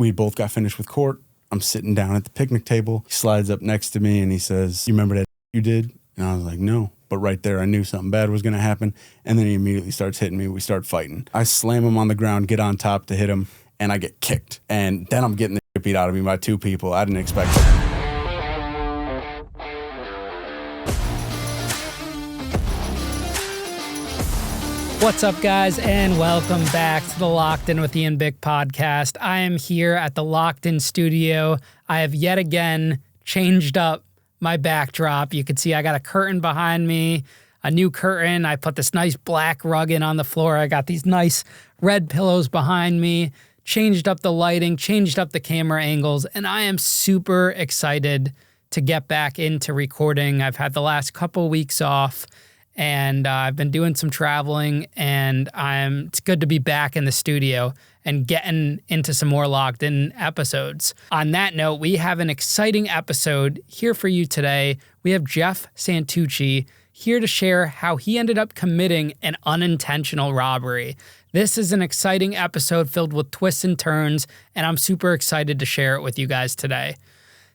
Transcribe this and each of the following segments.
We both got finished with court. I'm sitting down at the picnic table. He slides up next to me and he says, "You remember that you did?" And I was like, "No." But right there, I knew something bad was going to happen. And then he immediately starts hitting me. We start fighting. I slam him on the ground, get on top to hit him, and I get kicked. And then I'm getting the shit beat out of me by two people. I didn't expect it. What's up, guys, and welcome back to the Locked In with Ian Bick podcast. I am here at the Locked In studio. I have yet again changed up my backdrop. You can see I got a curtain behind me, a new curtain. I put this nice black rug in on the floor. I got these nice red pillows behind me, changed up the lighting, changed up the camera angles, and I am super excited to get back into recording. I've had the last couple weeks off, and I've been doing some traveling, and it's good to be back in the studio and getting into some more Locked In episodes. On that note, we have an exciting episode here for you today. We have Jeff Santucci here to share how he ended up committing an unintentional robbery. This is an exciting episode filled with twists and turns, and I'm super excited to share it with you guys today.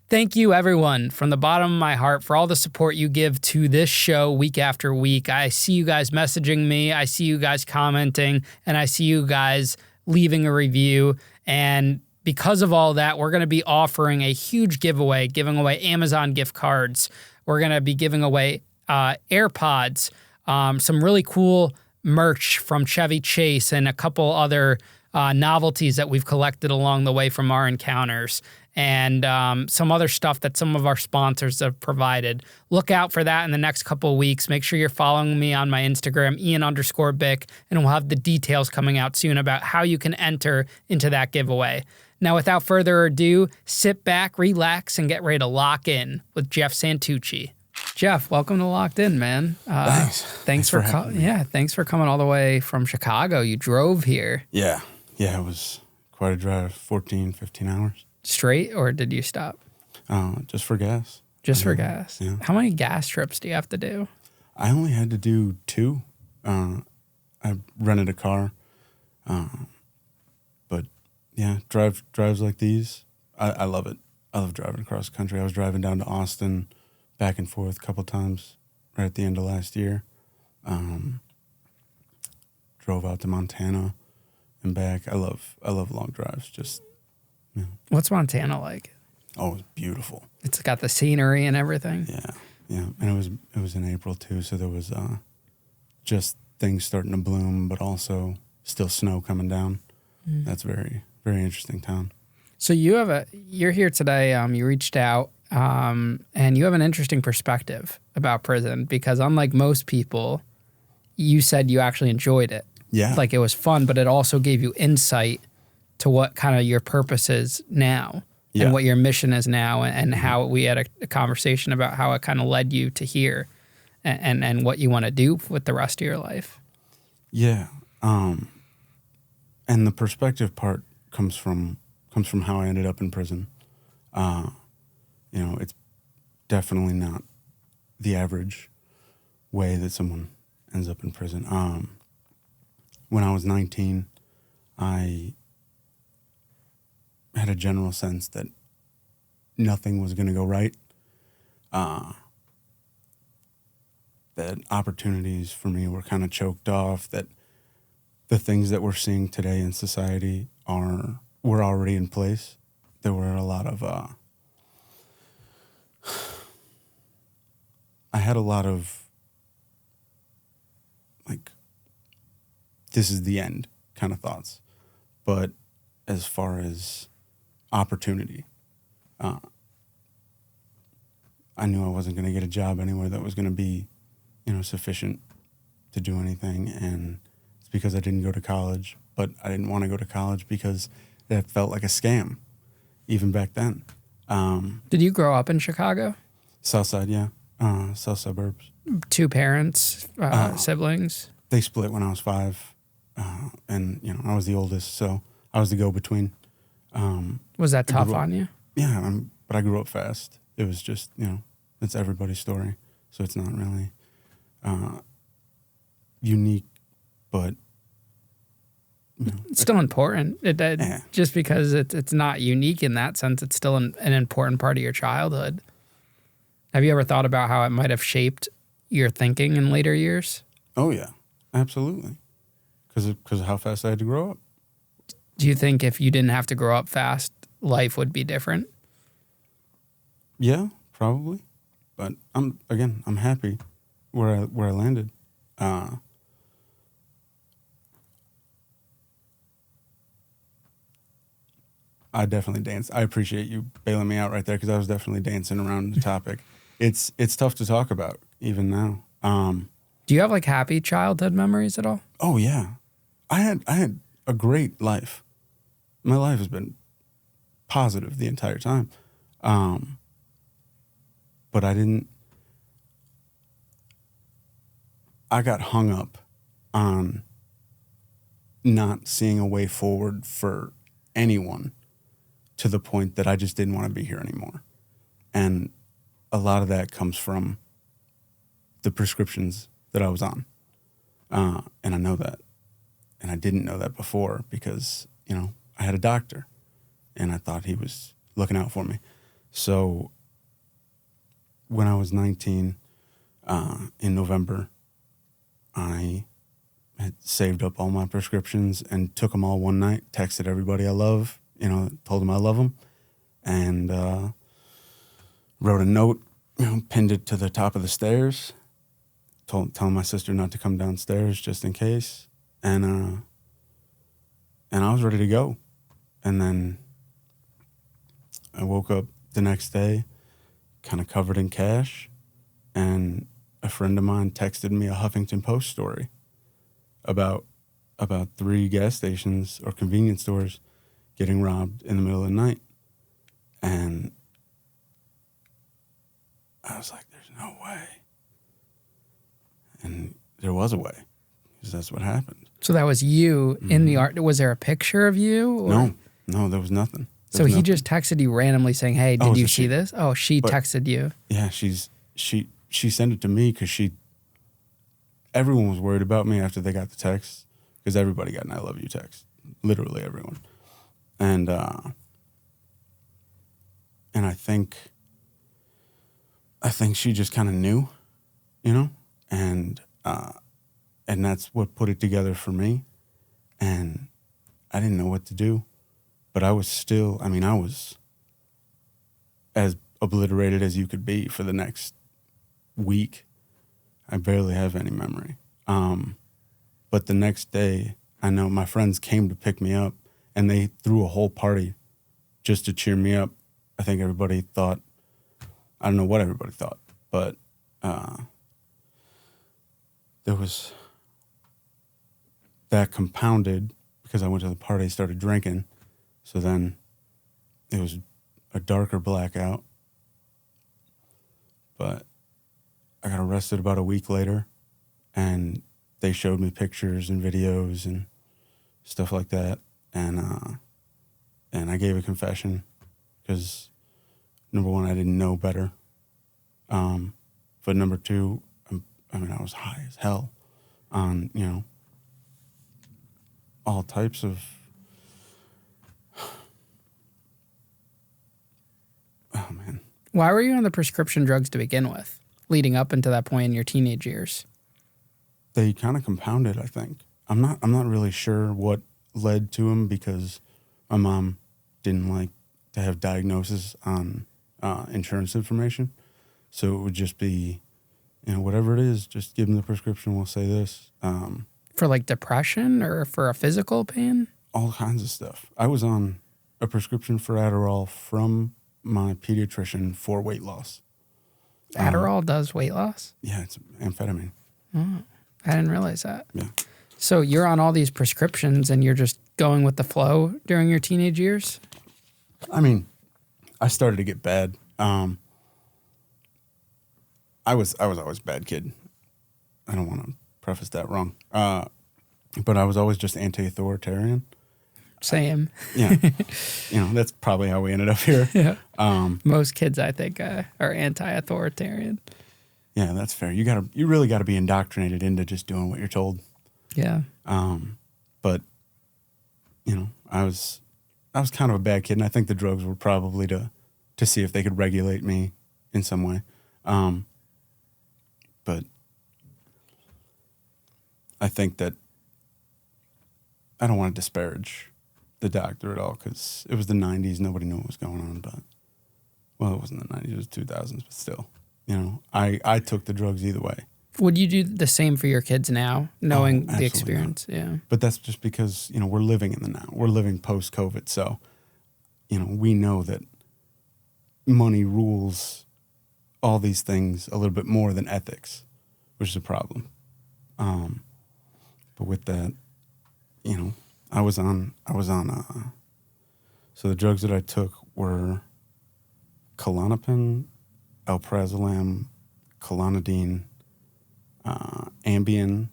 Thank you, everyone, from the bottom of my heart for all the support you give to this show week after week. I see you guys messaging me, I see you guys commenting, and I see you guys leaving a review. And because of all that, we're going to be offering a huge giveaway, giving away Amazon gift cards. We're going to be giving away AirPods, some really cool merch from Chevy Chase, and a couple other novelties that we've collected along the way from our encounters, and some other stuff that some of our sponsors have provided. Look out for that in the next couple of weeks. Make sure you're following me on my Instagram, Ian_Bick, and we'll have the details coming out soon about how you can enter into that giveaway. Now, without further ado, sit back, relax, and get ready to lock in with Jeff Santucci. Jeff, welcome to Locked In, man. Thanks for having me. Thanks for coming all the way from Chicago. You drove here. Yeah, it was quite a drive, 14, 15 hours. Straight, or did you stop? Just for gas. For gas? Yeah. How many gas trips do you have to do? I only had to do 2. I rented a car. But yeah, drives like these, I love it. I love driving across the country. I was driving down to Austin, back and forth a couple times right at the end of last year. Drove out to Montana and back. I love long drives. Just, you know. What's Montana like? Oh, it's beautiful. It's got the scenery and everything. Yeah, and it was in April too, so there was just things starting to bloom, but also still snow coming down. That's very, very interesting town. So you're here today. You reached out, and you have an interesting perspective about prison, because unlike most people, you said you actually enjoyed it. Yeah, like it was fun, but it also gave you insight to what kind of your purpose is now. Yeah. And what your mission is now, and how we had a conversation about how it kind of led you to here, and what you want to do with the rest of your life. Yeah. And the perspective part comes from how I ended up in prison. It's definitely not the average way that someone ends up in prison. When I was 19, I had a general sense that nothing was going to go right, that opportunities for me were kind of choked off, that the things that we're seeing today in society were already in place. There were a lot of, I had a lot of, like, this is the end kind of thoughts. But as far as opportunity, I knew I wasn't going to get a job anywhere that was going to be, sufficient to do anything. And it's because I didn't go to college, but I didn't want to go to college because that felt like a scam, even back then. Did you grow up in Chicago? South Side, yeah. South suburbs. 2 parents, siblings? They split when I was 5. And, I was the oldest, so I was the go-between. Was that tough on you? Yeah, but I grew up fast. It was just, it's everybody's story. So it's not really unique, but It's still important. Just because it's not unique in that sense, it's still an important part of your childhood. Have you ever thought about how it might have shaped your thinking in later years? Oh, yeah, absolutely. Because of how fast I had to grow up. Do you think if you didn't have to grow up fast, life would be different? Yeah, probably. But I'm happy where I landed. I definitely danced. I appreciate you bailing me out right there because I was definitely dancing around the topic. It's tough to talk about even now. Do you have like happy childhood memories at all? Oh yeah, I had a great life. My life has been positive the entire time, but I got hung up on not seeing a way forward for anyone to the point that I just didn't want to be here anymore. And a lot of that comes from the prescriptions that I was on. And I know that. And I didn't know that before because, I had a doctor and I thought he was looking out for me. So when I was 19, in November, I had saved up all my prescriptions and took them all one night, texted everybody I love, told them I love them, and wrote a note, pinned it to the top of the stairs, telling my sister not to come downstairs just in case, and I was ready to go. And then I woke up the next day kind of covered in cash, and a friend of mine texted me a Huffington Post story about 3 gas stations or convenience stores getting robbed in the middle of the night. And I was like, there's no way. And there was a way, because that's what happened. So that was you in the art. Was there a picture of you? Or? No, there was nothing. So he just texted you randomly saying, hey, did you see this? Oh, she texted you. Yeah, she sent it to me because everyone was worried about me after they got the text, because everybody got an I love you text. Literally everyone. And I think she just kind of knew, and that's what put it together for me. And I didn't know what to do, but I was as obliterated as you could be for the next week. I barely have any memory. But the next day, I know my friends came to pick me up, and they threw a whole party just to cheer me up. I think everybody thought, I don't know what everybody thought, but there was that compounded because I went to the party, started drinking. So then it was a darker blackout. But I got arrested about a week later, and they showed me pictures and videos and stuff like that. And I gave a confession because, number one, I didn't know better. But number two, I was high as hell on, all types of, oh man. Why were you on the prescription drugs to begin with, leading up into that point in your teenage years? They kind of compounded, I think. I'm not really sure what led to them, because my mom didn't like to have diagnosis on insurance information. So it would just be, whatever it is, just give them the prescription, we'll say this. For like depression or for a physical pain? All kinds of stuff. I was on a prescription for Adderall from my pediatrician for weight loss. Adderall does weight loss? Yeah, it's amphetamine. Oh, I didn't realize that. Yeah. So you're on all these prescriptions and you're just going with the flow during your teenage years? I started to get bad. I was always a bad kid. I don't want to preface that wrong. But I was always just anti-authoritarian. Same. Yeah. That's probably how we ended up here. Yeah. Most kids, I think, are anti-authoritarian. Yeah, that's fair. You really gotta be indoctrinated into just doing what you're told. Yeah. But I was kind of a bad kid, and I think the drugs were probably to see if they could regulate me in some way. But I think that I don't want to disparage the doctor at all, because it was the 90s. Nobody knew what was going on, but, well, it wasn't the 90s. It was 2000s, but still, I took the drugs either way. Would you do the same for your kids now, knowing the Absolutely experience? not. Yeah. But that's just because, we're living in the now. We're living post-COVID, so, we know that money rules all these things a little bit more than ethics, which is a problem. But with that, I was on, so the drugs that I took were Klonopin, alprazolam, Klonidine, Ambien.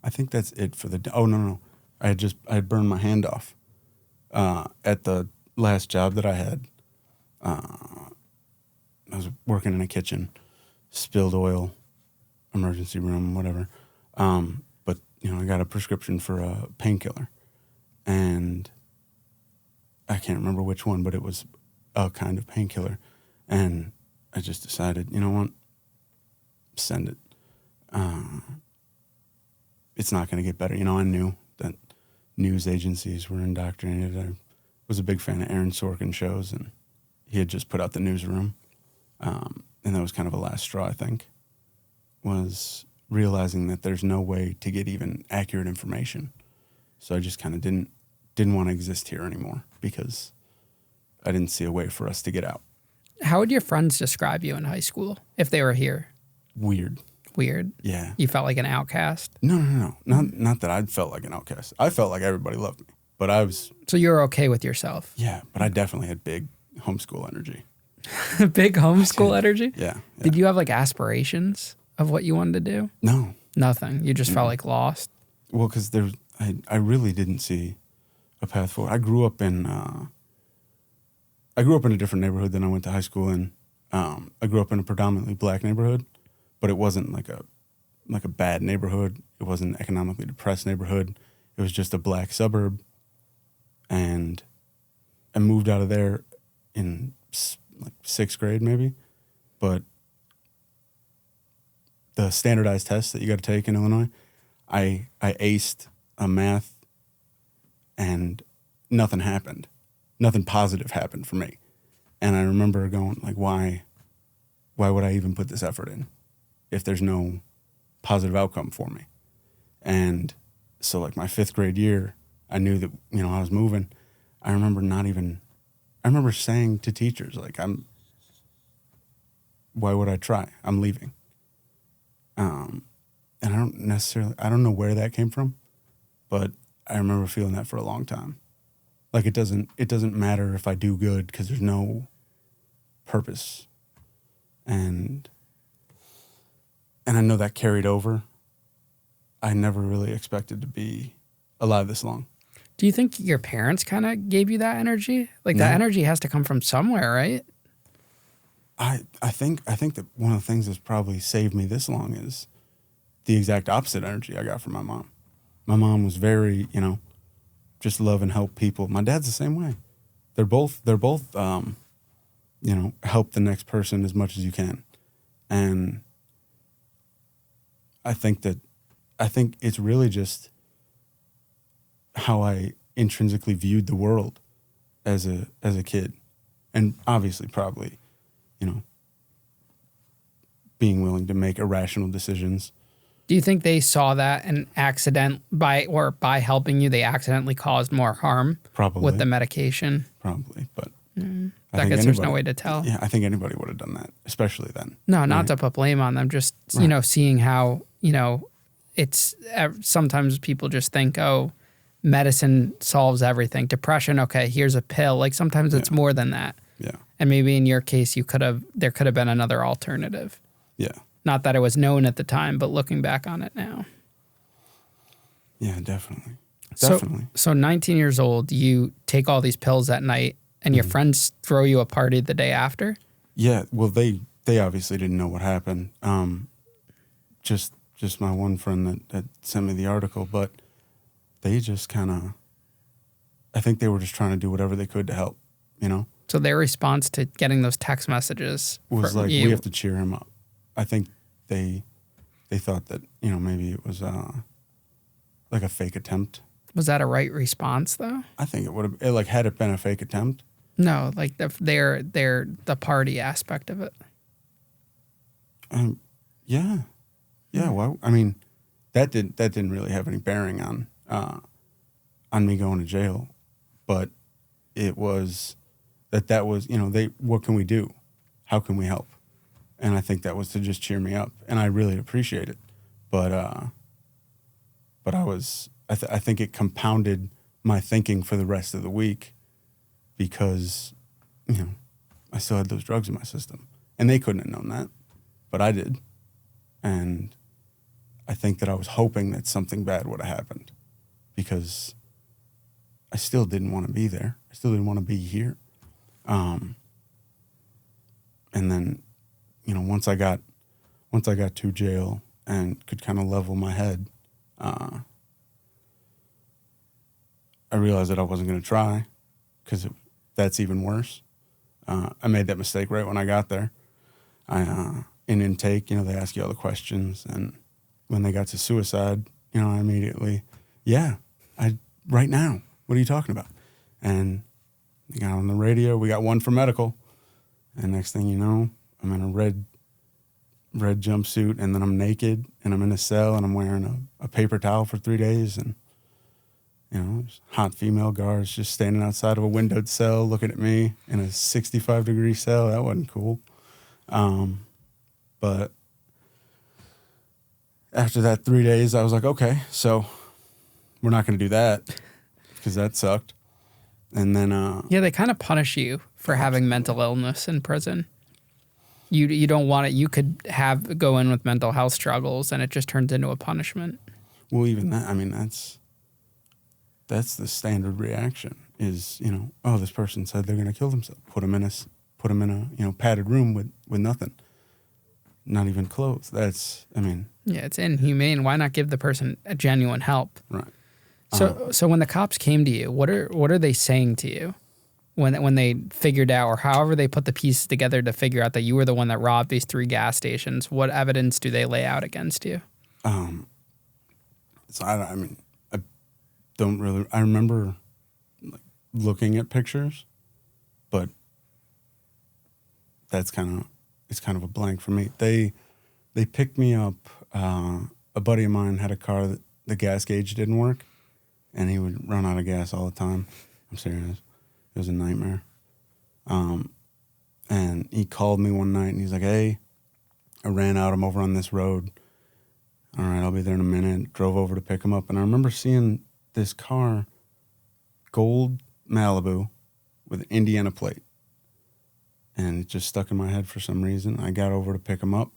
I think that's it for no. I had burned my hand off at the last job that I had. I was working in a kitchen, spilled oil, emergency room, whatever. But I got a prescription for a painkiller, and I can't remember which one, but it was a kind of painkiller, and I just decided, you know what, send it. It's not going to get better. I knew that news agencies were indoctrinated. I was a big fan of Aaron Sorkin shows, and he had just put out The Newsroom. And that was kind of a last straw, I think, was realizing that there's no way to get even accurate information. So I just kind of didn't want to exist here anymore, because I didn't see a way for us to get out. How would your friends describe you in high school if they were here? Weird. Yeah. You felt like an outcast? No. Not that I felt like an outcast. I felt like everybody loved me, but I was... So you were okay with yourself? Yeah, but I definitely had big homeschool energy. Big homeschool energy? Yeah. Did you have like aspirations of what you wanted to do? No. Nothing. You just felt like lost? Well, because I really didn't see a path forward. I grew up in a different neighborhood than I went to high school in. I grew up in a predominantly black neighborhood, but it wasn't like a bad neighborhood. It wasn't an economically depressed neighborhood. It was just a black suburb, and I moved out of there in like 6th grade maybe, but the standardized tests that you got to take in Illinois, I aced a math, and nothing happened. Nothing positive happened for me. And I remember going like, why would I even put this effort in if there's no positive outcome for me? And so like my 5th grade year, I knew that, I was moving. I remember saying to teachers, like, why would I try? I'm leaving. And I don't know where that came from, but I remember feeling that for a long time. Like it doesn't matter if I do good, because there's no purpose. And I know that carried over. I never really expected to be alive this long. Do you think your parents kind of gave you that energy? Like that energy has to come from somewhere, right? I think that one of the things that's probably saved me this long is the exact opposite energy I got from my mom. My mom was very, just love and help people. My dad's the same way. They're both help the next person as much as you can. And I think it's really just how I intrinsically viewed the world as a kid. And obviously probably, being willing to make irrational decisions. Do you think they saw that and by helping you, they accidentally caused more harm? Probably. With the medication? Probably, but I guess there's no way to tell. Yeah, I think anybody would have done that, especially then. No, not to put blame on them. Just, seeing how, it's sometimes people just think, oh, medicine solves everything. Depression, okay, here's a pill. Like sometimes it's more than that. Yeah. And maybe in your case, there could have been another alternative. Yeah. Not that it was known at the time, but looking back on it now. Yeah, definitely. So 19 years old, you take all these pills at night, and your friends throw you a party the day after? Yeah, well, they obviously didn't know what happened. Just just my one friend that sent me the article, but they just kind of, I think they were just trying to do whatever they could to help, you know? So their response to getting those text messages Was like, you, we have to cheer him up. I think they thought that, you know, maybe it was like a fake attempt. was that a right response though? I think it would have, like, had it been a fake attempt. No, like the party aspect of it. Yeah. Well, I mean, that didn't really have any bearing on me going to jail, but it was that was, you know, what can we do? How can we help? And I think that was to just cheer me up, and I really appreciate it. But I think it compounded my thinking for the rest of the week because, you know, I still had those drugs in my system, and they couldn't have known that, but I did. And I think that I was hoping that something bad would have happened because I still didn't want to be there. I still didn't want to be here. And then, you know, once I got to jail and could kind of level my head, I realized that I wasn't going to try because that's even worse. I made that mistake right when I got there. In intake, you know, they ask you all the questions, and when they got to suicide, you know, I immediately, right now, what are you talking about? And they got on the radio, we got one for medical, and next thing you know, I'm in a red jumpsuit, and then I'm naked, and I'm in a cell, and I'm wearing a paper towel for 3 days, and, you know, there's hot female guards just standing outside of a windowed cell looking at me in a 65-degree cell. That wasn't cool. But after that 3 days, I was like, okay, so we're not going to do that because that sucked. And then Yeah, they kind of punish you for having mental illness in prison. You don't want it. You could go in with mental health struggles, and it just turns into a punishment. well, even that, I mean, that's the standard reaction is, you know, oh, this person said they're going to kill themselves. Put them in a you know, padded room with nothing. Not even clothes. That's, I mean. Yeah, it's inhumane. Why not give the person a genuine help? Right. So when the cops came to you, what are they saying to you when they figured out, or however they put the pieces together to figure out that you were the one that robbed these 3 gas stations? What evidence do they lay out against you? So I mean, I don't really. I remember like looking at pictures, but it's kind of a blank for me. They picked me up. A buddy of mine had a car that the gas gauge didn't work, and he would run out of gas all the time. I'm serious. It was a nightmare. And he called me one night, and he's like, "Hey, I ran out. I'm over on this road. All right, I'll be there in a minute." Drove over to pick him up, and I remember seeing this car, gold Malibu, with an Indiana plate. And it just stuck in my head for some reason. I got over to pick him up,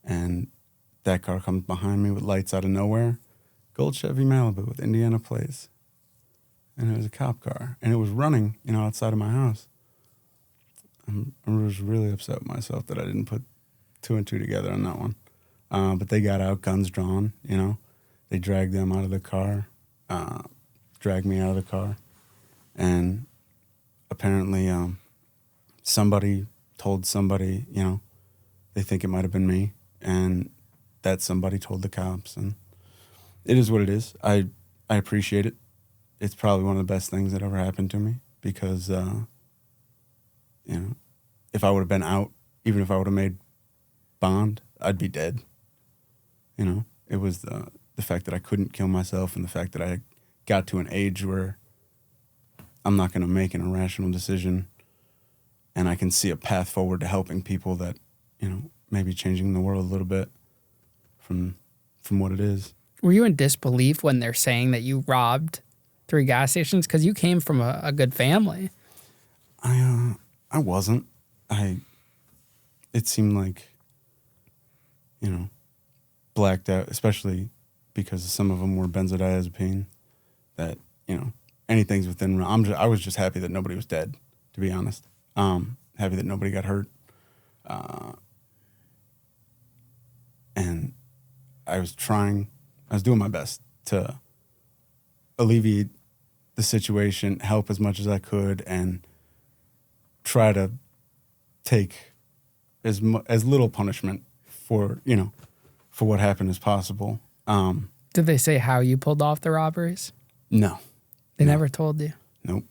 and that car comes behind me with lights out of nowhere. Gold Chevy Malibu with Indiana plates. And it was a cop car. And it was running, you know, outside of my house. I was really upset with myself that I didn't put 2 and 2 together on that one. But they got out, guns drawn, you know. They dragged them out of the car, dragged me out of the car. And apparently somebody told somebody, you know, they think it might have been me. And that somebody told the cops. And it is what it is. I appreciate it. It's probably one of the best things that ever happened to me because, you know, if I would have been out, even if I would have made bond, I'd be dead. You know, it was the fact that I couldn't kill myself and the fact that I got to an age where I'm not going to make an irrational decision and I can see a path forward to helping people that, you know, maybe changing the world a little bit from what it is. Were you in disbelief when they're saying that you robbed 3 gas stations? Because you came from a good family. I wasn't. It seemed like, you know, blacked out, especially because some of them were benzodiazepine. That, you know, anything's within. I was just happy that nobody was dead, to be honest. Happy that nobody got hurt. And I was doing my best to alleviate the situation, help as much as I could, and try to take as little punishment for what happened as possible. Did they say how you pulled off the robberies? No. They never told you? Nope.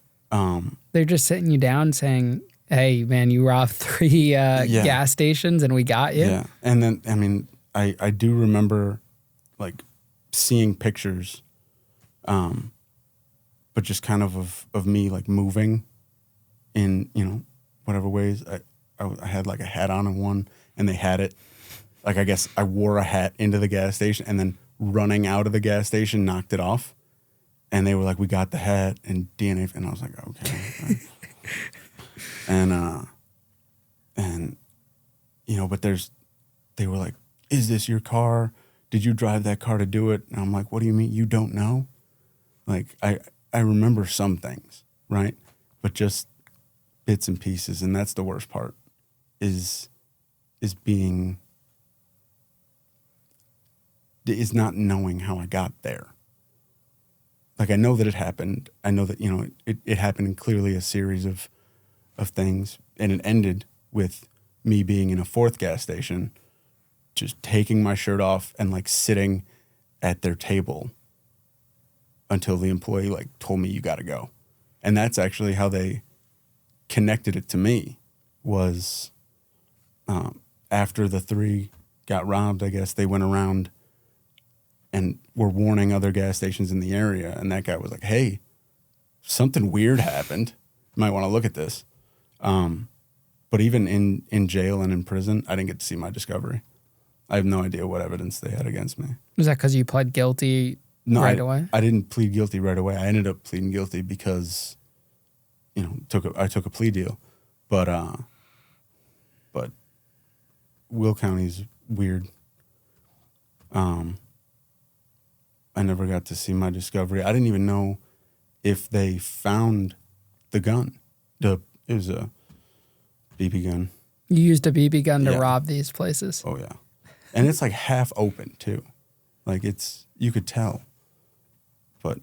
They're just sitting you down saying, hey, man, you robbed 3 gas stations and we got you? Yeah. And then, I mean, I do remember, like, seeing pictures, but just kind of me, like, moving in, whatever ways. I had, like, a hat on in one, and they had it. Like, I guess I wore a hat into the gas station, and then running out of the gas station knocked it off. And they were like, we got the hat and DNA. And I was like, okay. and but they were like, is this your car? Did you drive that car to do it? And I'm like, what do you mean? You don't know? Like, I remember some things, right? But just bits and pieces. And that's the worst part is not knowing how I got there. Like, I know that it happened. I know that, it happened in clearly a series of things. And it ended with me being in a 4th gas station, just taking my shirt off and, like, sitting at their table until the employee, like, told me, you got to go. And that's actually how they connected it to me, was after the 3 got robbed, I guess they went around and were warning other gas stations in the area. And that guy was like, hey, something weird happened. You might want to look at this. But even in jail and in prison, I didn't get to see my discovery. I have no idea what evidence they had against me. Was that because you pled guilty right away? I didn't plead guilty right away. I ended up pleading guilty because, I took a plea deal. But Will County's weird. I never got to see my discovery. I didn't even know if they found the gun. It was a BB gun. You used a BB gun to rob these places? Oh, yeah. And it's like half open, too. Like, you could tell. But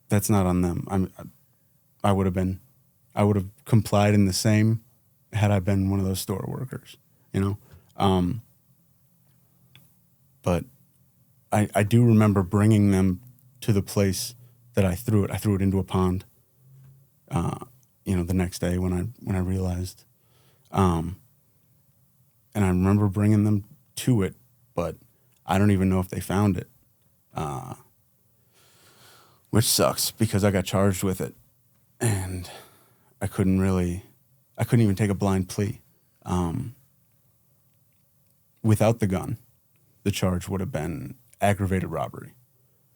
that's not on them. I would have complied in the same had I been one of those store workers, But I do remember bringing them to the place that I threw it. I threw it into a pond, the next day when I realized. And I remember bringing them to it, but I don't even know if they found it, which sucks because I got charged with it, and I couldn't even take a blind plea. Without the gun, the charge would have been aggravated robbery,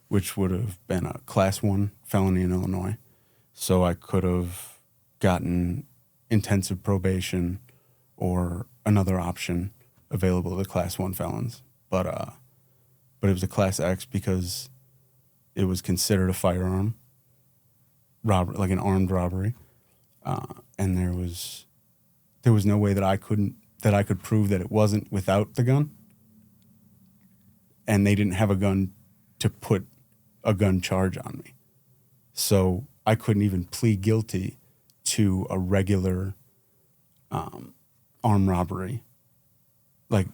which would have been a Class 1 felony in Illinois. So I could have gotten intensive probation or another option available to Class 1 felons. But it was a Class X because it was considered a firearm robbery, like an armed robbery. And there was no way that I could prove that it wasn't without the gun. And they didn't have a gun to put a gun charge on me. So I couldn't even plead guilty to a regular armed robbery. Like,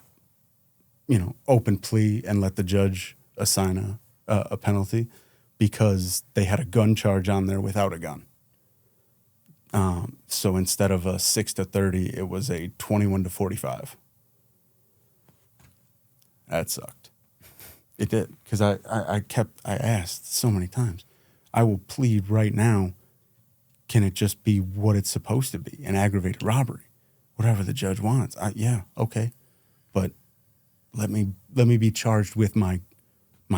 open plea and let the judge assign a penalty because they had a gun charge on there without a gun. So instead of a 6 to 30, it was a 21 to 45. That sucked. It did, because I asked so many times, I will plead right now, can it just be what it's supposed to be, an aggravated robbery? Whatever the judge wants. Yeah, okay. But let me be charged with my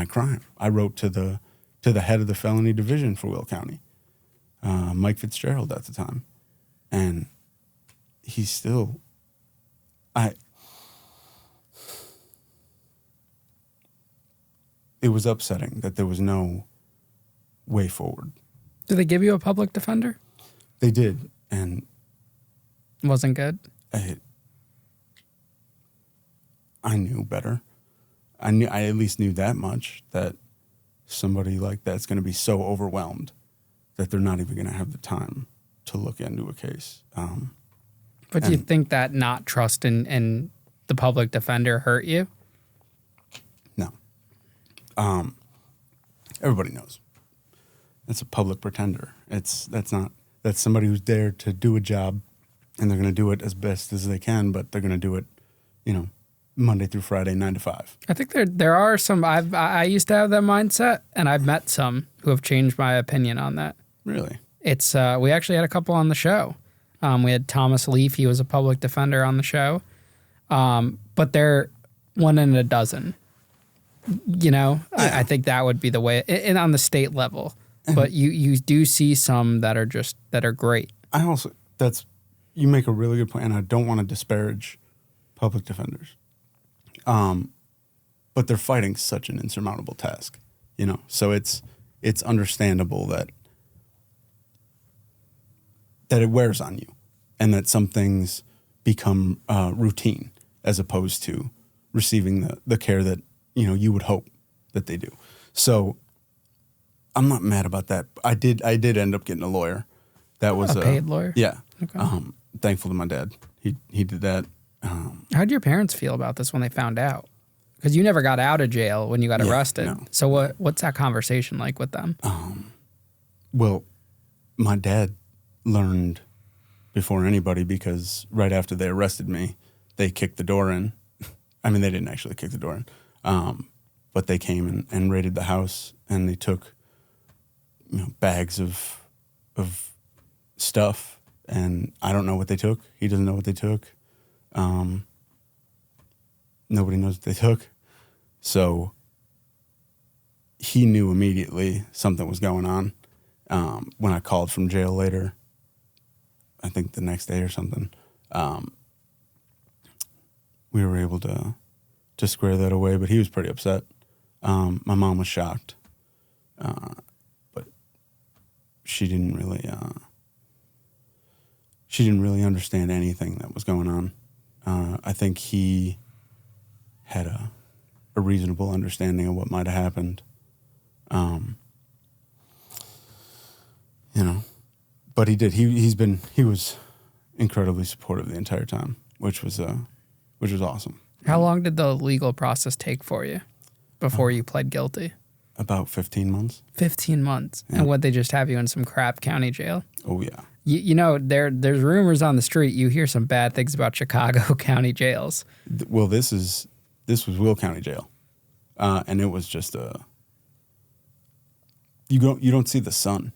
crime. I wrote to the head of the felony division for Will County, Mike Fitzgerald at the time. And he's still, it was upsetting that there was no way forward. Did they give you a public defender? They did, and wasn't good. I knew better. I at least knew that much, that somebody like that's going to be so overwhelmed that they're not even going to have the time to look into a case. But do you think that not trust in the public defender hurt you? No. Everybody knows. It's a public pretender. That's somebody who's there to do a job, and they're going to do it as best as they can, but they're going to do it, Monday through Friday, 9 to 5. I think there are some. I used to have that mindset, and I've met some who have changed my opinion on that. Really? It's we actually had a couple on the show. We had Thomas Leaf. He was a public defender on the show, but they're one in a dozen. Yeah. I think that would be the way, and on the state level. But you do see some that are great. You make a really good point, and I don't want to disparage public defenders. But they're fighting such an insurmountable task, So it's understandable that it wears on you, and that some things become routine as opposed to receiving the care that you would hope that they do. So I'm not mad about that. I did end up getting a lawyer. That was a paid lawyer. Yeah. Okay. Thankful to my dad. He did that. How'd your parents feel about this when they found out? Because you never got out of jail when you got arrested. No. So what's that conversation like with them? Well, my dad learned before anybody, because right after they arrested me, they kicked the door in. I mean, they didn't actually kick the door in, but they came and raided the house, and they took bags of stuff, and I don't know what they took. He doesn't know what they took. Nobody knows what they took. So he knew immediately something was going on. When I called from jail later, I think the next day or something, we were able to square that away, but he was pretty upset. My mom was shocked, but she didn't really understand anything that was going on. I think he had a reasonable understanding of what might have happened. But he did. He was incredibly supportive the entire time, which was awesome. How long did the legal process take for you before you pled guilty? About 15 months. 15 months. Yeah. And would they just have you in some crap county jail? Oh, yeah. There's rumors on the street. You hear some bad things about Chicago county jails. Well, this was Will County Jail, and it was just you don't see the sun,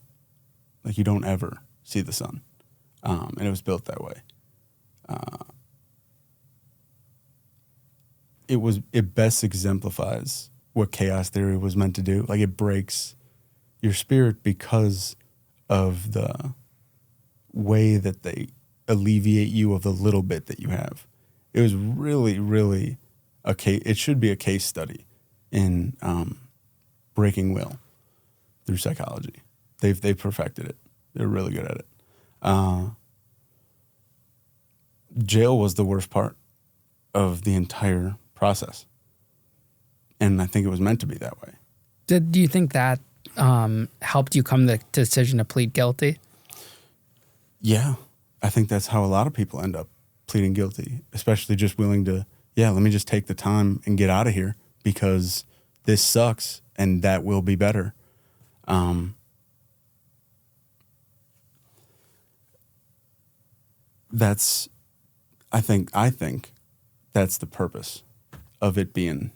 like you don't ever see the sun, and it was built that way. It best exemplifies what chaos theory was meant to do. Like, it breaks your spirit because of the way that they alleviate you of the little bit that you have. It was really, really it should be a case study in breaking will through psychology. They've perfected it. They're really good at it. Jail was the worst part of the entire process, and I think it was meant to be that way. Do you think that helped you come to the decision to plead guilty? Yeah, I think that's how a lot of people end up pleading guilty, especially just willing to, let me just take the time and get out of here because this sucks and that will be better. I think that's the purpose of it being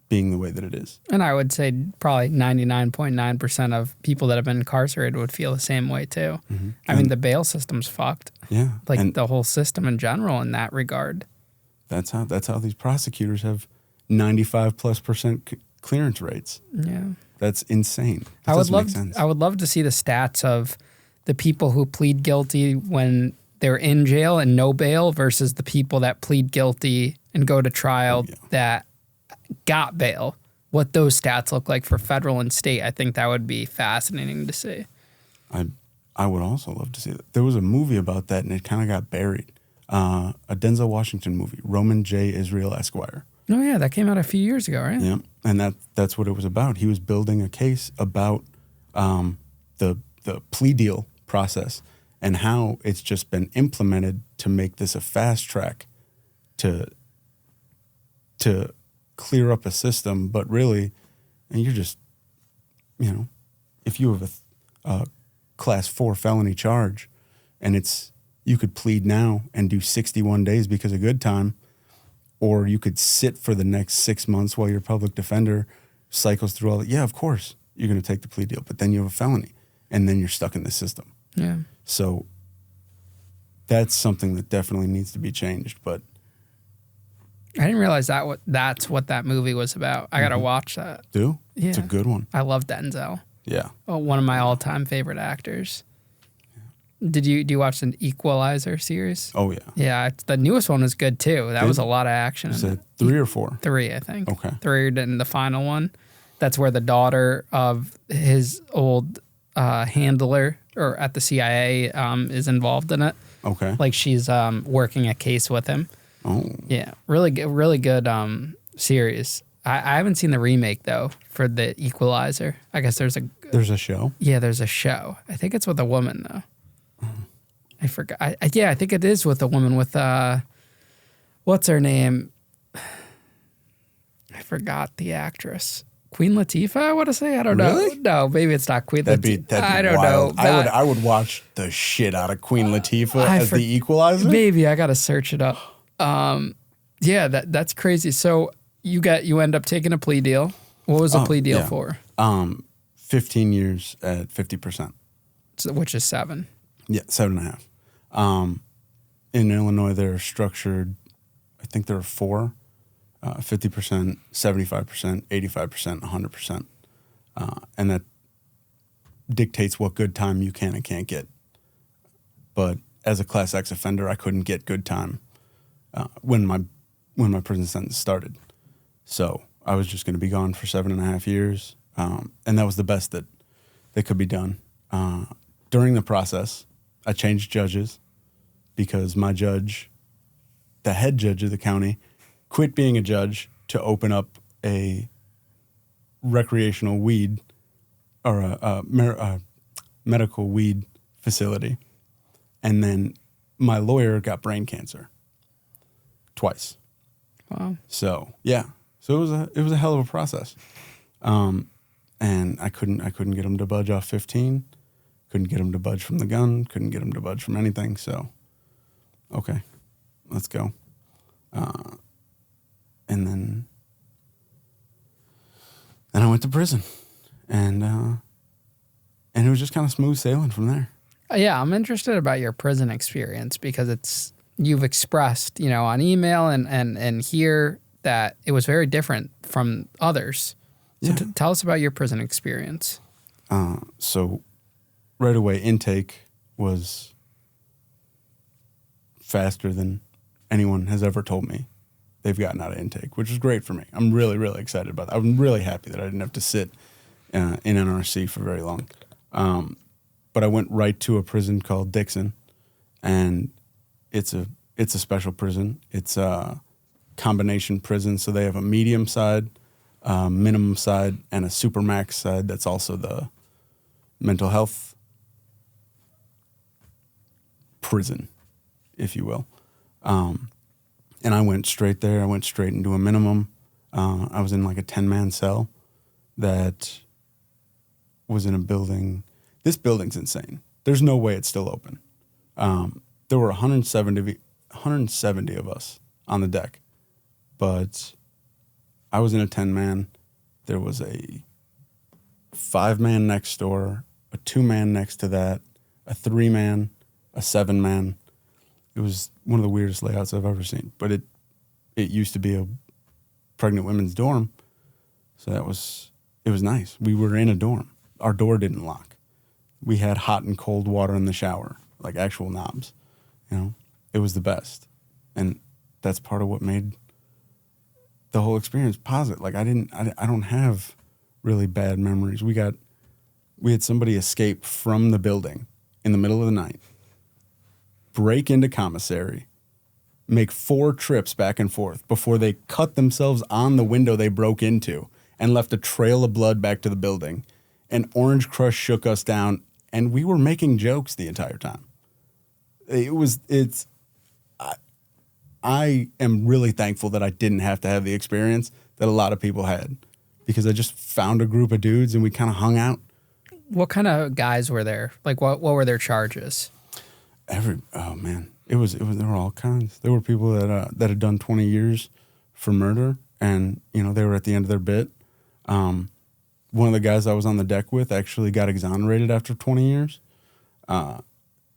the way that it is. And I would say probably 99.9% of people that have been incarcerated would feel the same way too. Mm-hmm. I mean, the bail system's fucked. Yeah. Like the whole system in general in that regard. That's how these prosecutors have 95+% clearance rates. Yeah. That's insane. I would love to see the stats of the people who plead guilty when they're in jail and no bail versus the people that plead guilty and go to trial that got bail. What those stats look like for federal and state. I think that would be fascinating to see. I would also love to see that. There was a movie about that and it kind of got buried. A Denzel Washington movie, Roman J. Israel Esquire. Oh yeah, that came out a few years ago, right? Yeah, and that's what it was about. He was building a case about the plea deal process and how it's just been implemented to make this a fast track to clear up a system. But really, and you're just, if you have a class 4 felony charge and you could plead now and do 61 days because of good time, or you could sit for the next 6 months while your public defender cycles through all that. Yeah, of course, you're going to take the plea deal, but then you have a felony, and then you're stuck in the system. Yeah. So that's something that definitely needs to be changed. But I didn't realize that's what that movie was about. I got to watch that. Yeah. Yeah. It's a good one. I love Denzel. Yeah. Oh, one of my all-time favorite actors. Do you watch the Equalizer series? Oh, yeah. Yeah, the newest one was good too. That was a lot of action. Is it 3 or 4? 3, I think. Okay. 3 and the final one. That's where the daughter of his old handler or at the CIA is involved in it. Okay. Like she's working a case with him. Oh. Yeah, really good series. I haven't seen the remake though for the Equalizer. I guess there's a show. Yeah, there's a show. I think it's with a woman though. I forgot. I think it is with a woman with what's her name? I forgot the actress. Queen Latifah, I want to say. I don't know. No, maybe it's not Queen Latifah. I don't wild. know. I would watch the shit out of Queen Latifah as the Equalizer. Maybe I gotta search it up. Yeah, that's crazy. So you end up taking a plea deal. What was the plea deal for? 15 years at 50%. So, which is 7. Yeah, 7.5. In Illinois, they're structured, I think there are 4, 50%, 75%, 85%, 100%. And that dictates what good time you can and can't get. But as a Class X offender, I couldn't get good time when my prison sentence started. So I was just going to be gone for 7.5 years. And that was the best that could be done. During the process, I changed judges because my judge, the head judge of the county, quit being a judge to open up a recreational weed or a medical weed facility. And then my lawyer got brain cancer twice. Wow. So, yeah. So it was a hell of a process. And I couldn't get him to budge off 15. Couldn't get him to budge from the gun. Couldn't get him to budge from anything. So, okay, let's go. And then I went to prison, and it was just kind of smooth sailing from there. Yeah, I'm interested about your prison experience because you've expressed, on email and here that it was very different from others. So Yeah. tell us about your prison experience. So right away, intake was faster than anyone has ever told me they've gotten out of intake, which is great for me. I'm really, really excited about that. I'm really happy that I didn't have to sit in NRC for very long. But I went right to a prison called Dixon, and it's a special prison. It's a combination prison, so they have a medium side, minimum side, and a supermax side that's also the mental health prison, if you will. And I went straight there. I went straight into a minimum. I was in like a 10-man cell that was in a building. This building's insane. There's no way it's still open. There were 170 of us on the deck, but I was in a 10-man. There was a 5-man next door, a 2-man next to that, a 3-man, a 7-man. It was one of the weirdest layouts I've ever seen, but it used to be a pregnant women's dorm, so it was nice. We were in a dorm. Our door didn't lock. We had hot and cold water in the shower, like actual knobs. It was the best, and that's part of what made the whole experience positive. Like I don't have really bad memories. We had somebody escape from the building in the middle of the night, break into commissary, make 4 trips back and forth before they cut themselves on the window they broke into and left a trail of blood back to the building. And Orange Crush shook us down, and we were making jokes the entire time. I am really thankful that I didn't have to have the experience that a lot of people had, because I just found a group of dudes and we kind of hung out. What kind of guys were there? Like, what were their charges? Oh man, there were all kinds. There were people that had done 20 years for murder, and they were at the end of their bit. One of the guys I was on the deck with actually got exonerated after 20 years. That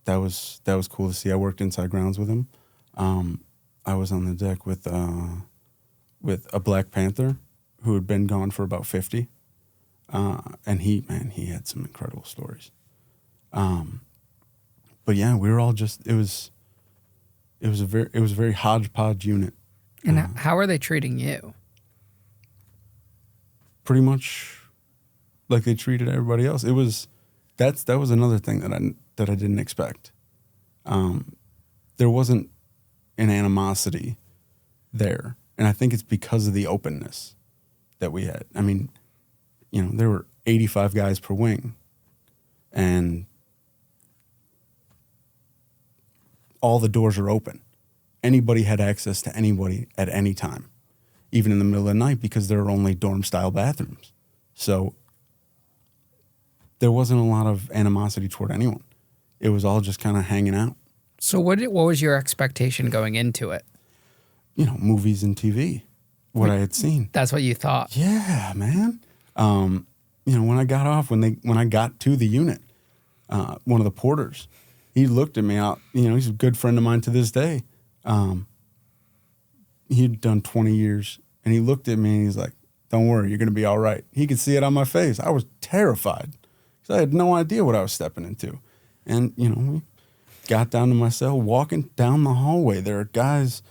was cool to see. I worked inside grounds with him. I was on the deck with a Black Panther who had been gone for about 50. And he had some incredible stories. But yeah, we were all just, it was a very hodgepodge unit. And how are they treating you? Pretty much like they treated everybody else. That was another thing that I didn't expect. There wasn't an animosity there. And I think it's because of the openness that we had. I mean, there were 85 guys per wing, and all the doors are open. Anybody had access to anybody at any time, even in the middle of the night, because there are only dorm-style bathrooms. So there wasn't a lot of animosity toward anyone. It was all just kind of hanging out. So what was your expectation going into it? Movies and TV, what I had seen. That's what you thought? Yeah, man. When I got off, when I got to the unit, one of the porters, he looked at me out. He's a good friend of mine to this day. He'd done 20 years, and he looked at me and he's like, "Don't worry, you're going to be all right." He could see it on my face. I was terrified because I had no idea what I was stepping into. And, we got down to my cell, walking down the hallway. There are guys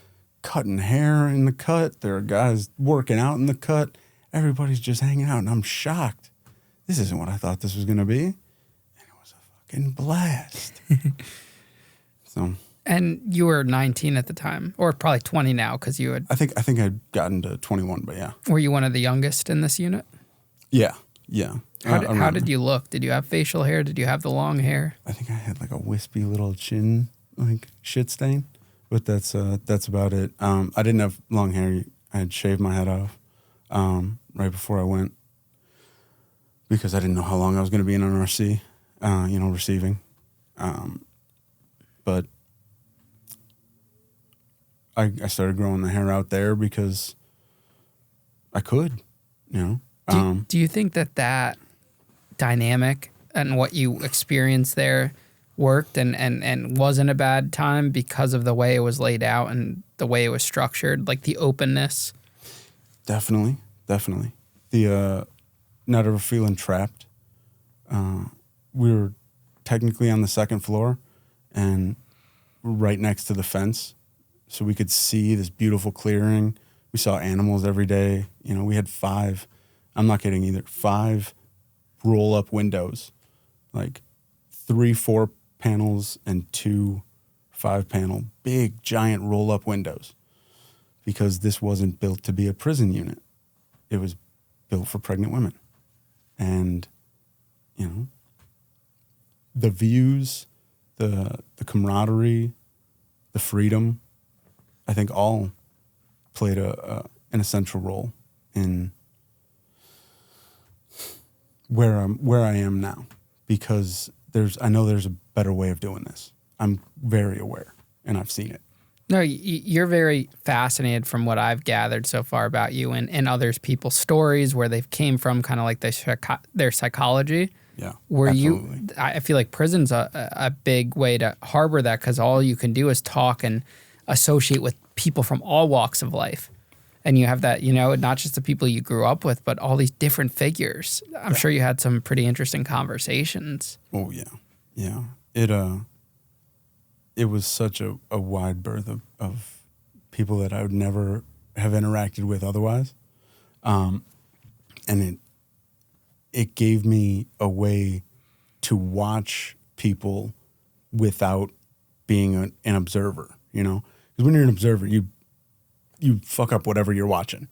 cutting hair in the cut. There are guys working out in the cut. Everybody's just hanging out, and I'm shocked. This isn't what I thought this was going to be. And it was a fucking blast. And you were 19 at the time, or probably 20 now, because you had... I think I'd gotten to 21, but yeah. Were you one of the youngest in this unit? Yeah. How did you look? Did you have facial hair? Did you have the long hair? I think I had like a wispy little chin, like shit stain, but that's about it. I didn't have long hair. I had shaved my head off right before I went, because I didn't know how long I was going to be in an RC, receiving. But I started growing the hair out there because I could, Do you think that dynamic and what you experienced there worked and wasn't a bad time because of the way it was laid out and the way it was structured, like the openness? Definitely. The not ever feeling trapped. We were technically on the second floor and right next to the fence, so we could see this beautiful clearing. We saw animals every day. We had 5, I'm not kidding either, 5 roll-up windows, like 3 4-panels and 2 5-panel, big, giant roll-up windows, because this wasn't built to be a prison unit. It was built for pregnant women. And, the views, the camaraderie, the freedom, I think all played an essential role in where I am now, because I know there's a better way of doing this. I'm very aware, and I've seen it. No, you're very fascinated from what I've gathered so far about you and others people's stories, where they've came from, kind of like their psychology. Yeah, absolutely. I feel like prison's a big way to harbor that, because all you can do is talk and associate with people from all walks of life. And you have that, not just the people you grew up with, but all these different figures. I'm sure you had some pretty interesting conversations. Oh, yeah. Yeah. It was such a wide berth of people that I would never have interacted with otherwise. And it gave me a way to watch people without being an observer, Because when you're an observer, you fuck up whatever you're watching.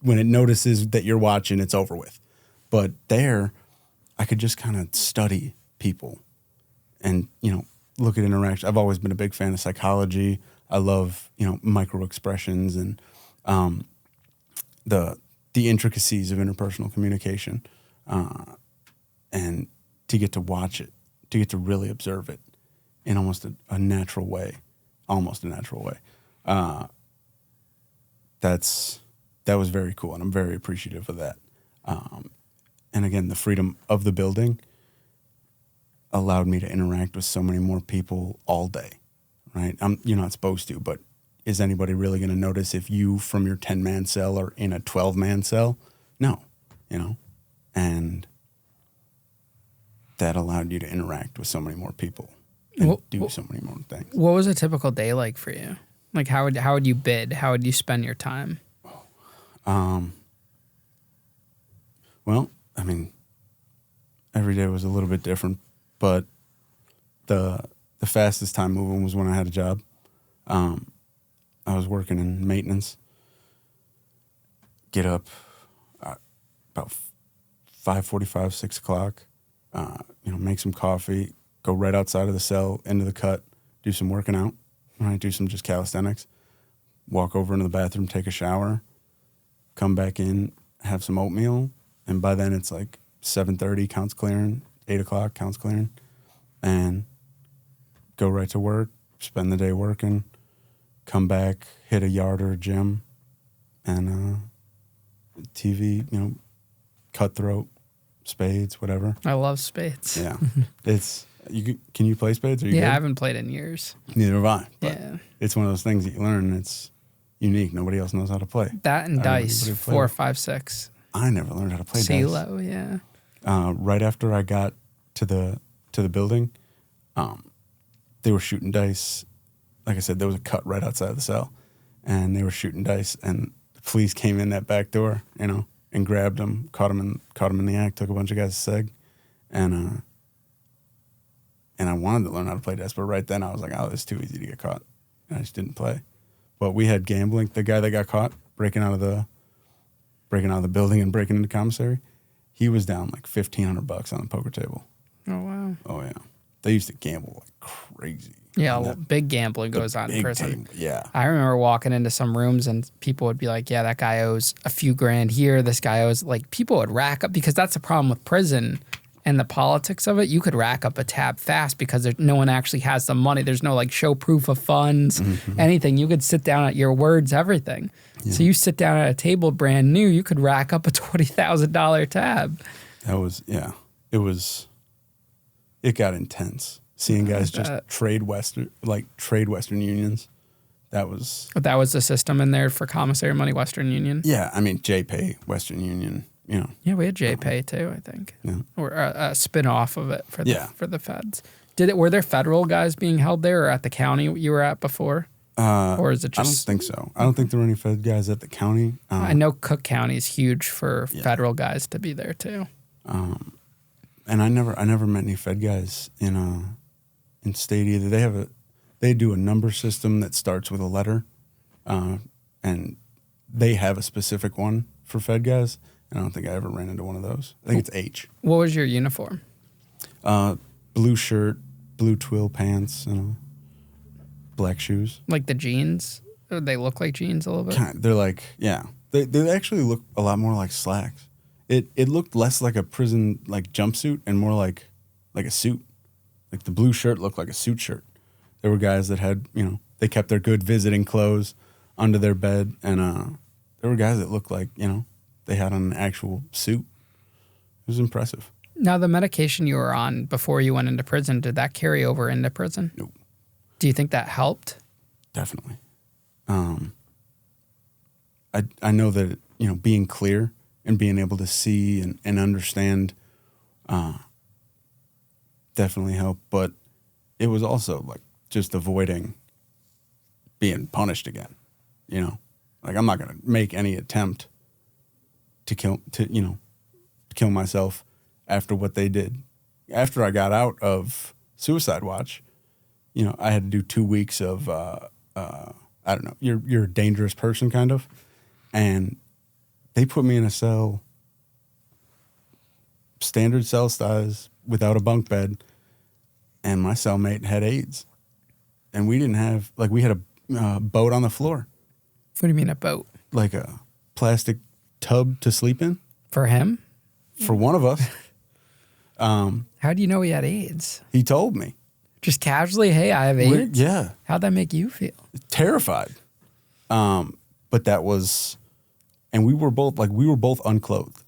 When it notices that you're watching, it's over with. But there, I could just kind of study people and, look at interaction. I've always been a big fan of psychology. I love, micro expressions and the intricacies of interpersonal communication. And to get to watch it, to get to really observe it in almost a natural way, that was very cool, and I'm very appreciative of that. And again, the freedom of the building allowed me to interact with so many more people all day, right? You're not supposed to, but is anybody really going to notice if you from your 10-man cell are in a 12-man cell? No, and that allowed you to interact with so many more people and do so many more things. What was a typical day like for you? Like how would you bid? How would you spend your time? Well, I mean, every day was a little bit different, but the fastest time moving was when I had a job. I was working in maintenance. Get up about 5:45, 6 o'clock. Make some coffee. Go right outside of the cell into the cut. Do some working out. Right, do some just calisthenics. Walk over into the bathroom, take a shower. Come back in, have some oatmeal, and by then it's like 7:30, counts clearing. 8 o'clock, counts clearing, and go right to work. Spend the day working. Come back, hit a yard or a gym, and TV. Cutthroat, spades, whatever. I love spades. Yeah, it's can you play spades? Are you yeah, good? I haven't played in years. Neither have I. But yeah, it's one of those things that you learn. And it's unique. Nobody else knows how to play. That and dice, 4, 5, 6. I never learned how to play dice. CeeLo, yeah. Right after I got to the building, they were shooting dice. Like I said, there was a cut right outside of the cell, and they were shooting dice. And the police came in that back door, and grabbed them, caught them in the act, took a bunch of guys to seg, and I wanted to learn how to play dice, but right then I was like, oh, it's too easy to get caught, and I just didn't play. But we had gambling. The guy that got caught breaking out of the building and breaking into commissary, he was down like $1,500 on the poker table. Oh wow. Oh yeah, they used to gamble like crazy. Yeah, big gambling goes on in prison. Table, yeah. I remember walking into some rooms and people would be like, yeah, that guy owes a few grand here. This guy owes, like, people would rack up, because that's the problem with prison and the politics of it. You could rack up a tab fast because no one actually has the money. There's no, like, show proof of funds, anything. You could sit down at your words, everything. Yeah. So you sit down at a table brand new, you could rack up a $20,000 tab. That was, yeah. It got intense. Seeing guys just trade Western unions, that was the system in there for commissary money, Western Union. Yeah, I mean JPay, Western Union, Yeah, we had JPay too, I think. Yeah. Or a spin-off of it for the feds. Were there federal guys being held there, or at the county you were at before? Or is it just? I don't think so. I don't think there were any fed guys at the county. I know Cook County is huge for federal guys to be there too. And I never met any fed guys in state either. They do a number system that starts with a letter, and they have a specific one for fed guys. And I don't think I ever ran into one of those. I think it's H. What was your uniform? Blue shirt, blue twill pants, black shoes. Like the jeans? They look like jeans a little bit? They're like, yeah. They actually look a lot more like slacks. It looked less like a prison like jumpsuit and more like a suit. Like the blue shirt looked like a suit shirt. There were guys that had, they kept their good visiting clothes under their bed, and there were guys that looked like, they had on an actual suit. It was impressive. Now, the medication you were on before you went into prison, did that carry over into prison? Nope. Do you think that helped? Definitely. I know that, being clear and being able to see and understand definitely helped, but it was also like just avoiding being punished again. Like I'm not going to make any attempt to kill myself after what they did. After I got out of Suicide Watch, I had to do 2 weeks of I don't know, you're a dangerous person kind of. And they put me in a cell, standard cell size, without a bunk bed, and my cellmate had AIDS. And we didn't have, like, we had a boat on the floor. What do you mean a boat? Like a plastic tub to sleep in. For him? For one of us. How do you know he had AIDS? He told me. Just casually, hey, I have AIDS? Yeah. How'd that make you feel? Terrified. But that was, and we were both unclothed.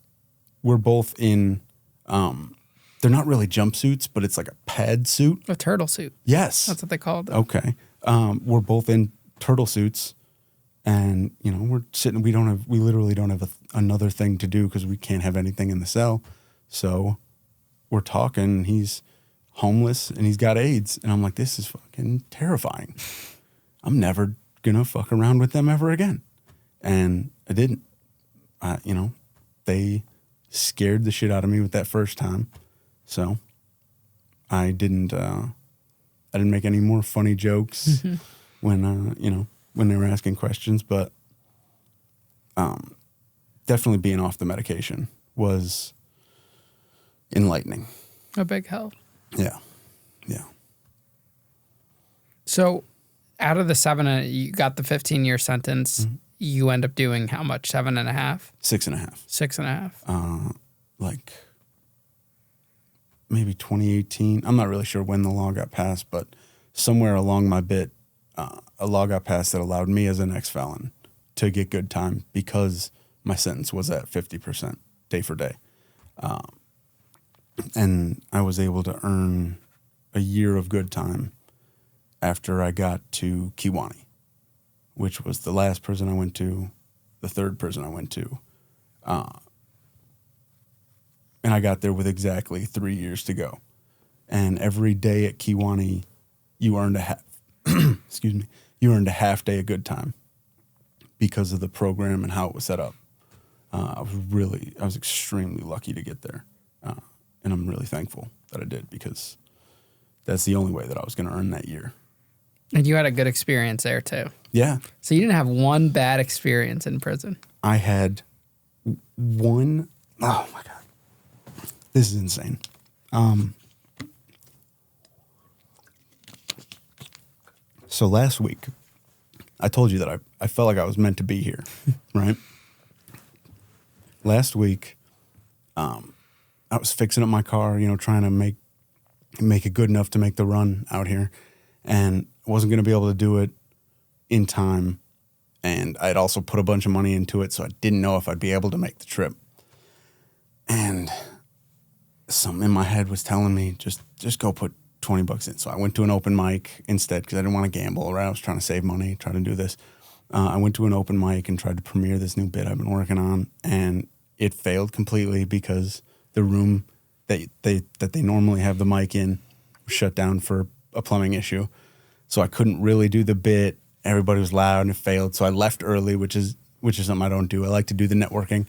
We're both in, they're not really jumpsuits, but it's like a pad suit. A turtle suit. Yes. That's what they called it. Okay. We're both in turtle suits, and, you know, we're sitting, we literally don't have another thing to do because we can't have anything in the cell. So we're talking, he's homeless and he's got AIDS. And I'm like, this is fucking terrifying. I'm never gonna fuck around with them ever again. And I didn't. You know, they scared the shit out of me with that first time. So I didn't make any more funny jokes when, you know, when they were asking questions, but definitely being off the medication was enlightening. A big help. Yeah. Yeah. So out of the 7, you got the 15-year sentence. Mm-hmm. You end up doing how much? 7.5? 6.5. 6.5. Like maybe 2018. I'm not really sure when the law got passed, but somewhere along my bit, a law got passed that allowed me as an ex-felon to get good time because my sentence was at 50% day for day. And I was able to earn a year of good time after I got to Kiwani, which was the last prison I went to, the third prison I went to. And I got there with exactly 3 years to go. And every day at Kiwani, you earned you earned a half day of good time because of the program and how it was set up. I was extremely lucky to get there. And I'm really thankful that I did because that's the only way that I was going to earn that year. And you had a good experience there too. Yeah. So you didn't have one bad experience in prison. I had one. Oh my God. This is insane. So last week, I told you that I felt like I was meant to be here, right? Last week, I was fixing up my car, you know, trying to make it good enough to make the run out here. And I wasn't going to be able to do it in time. And I'd also put a bunch of money into it, so I didn't know if I'd be able to make the trip. And something in my head was telling me, just go put $20 in. So I went to an open mic instead because I didn't want to gamble, right? I was trying to save money, trying to do this. I went to an open mic and tried to premiere this new bit I've been working on, and it failed completely because the room that they normally have the mic in was shut down for a plumbing issue. So I couldn't really do the bit. Everybody was loud and it failed. So I left early, which is something I don't do. I like to do the networking.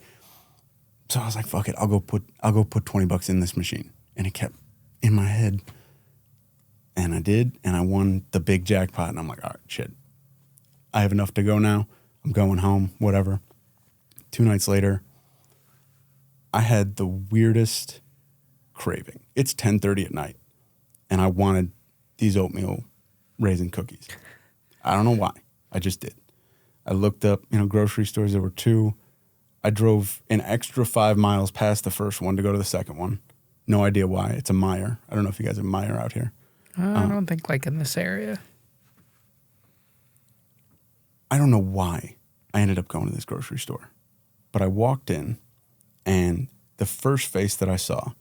So I was like, fuck it, I'll go put $20 in this machine. And it kept in my head. And I did, and I won the big jackpot. And I'm like, all right, shit. I have enough to go now. I'm going home, whatever. 2 nights later, I had the weirdest craving. It's 10:30 at night, and I wanted these oatmeal raisin cookies. I don't know why. I just did. I looked up, you know, grocery stores. There were 2. I drove an extra 5 miles past the first one to go to the second one. No idea why. It's a Meijer. I don't know if you guys have Meijer out here. I don't think like in this area. I don't know why I ended up going to this grocery store. But I walked in, and the first face that I saw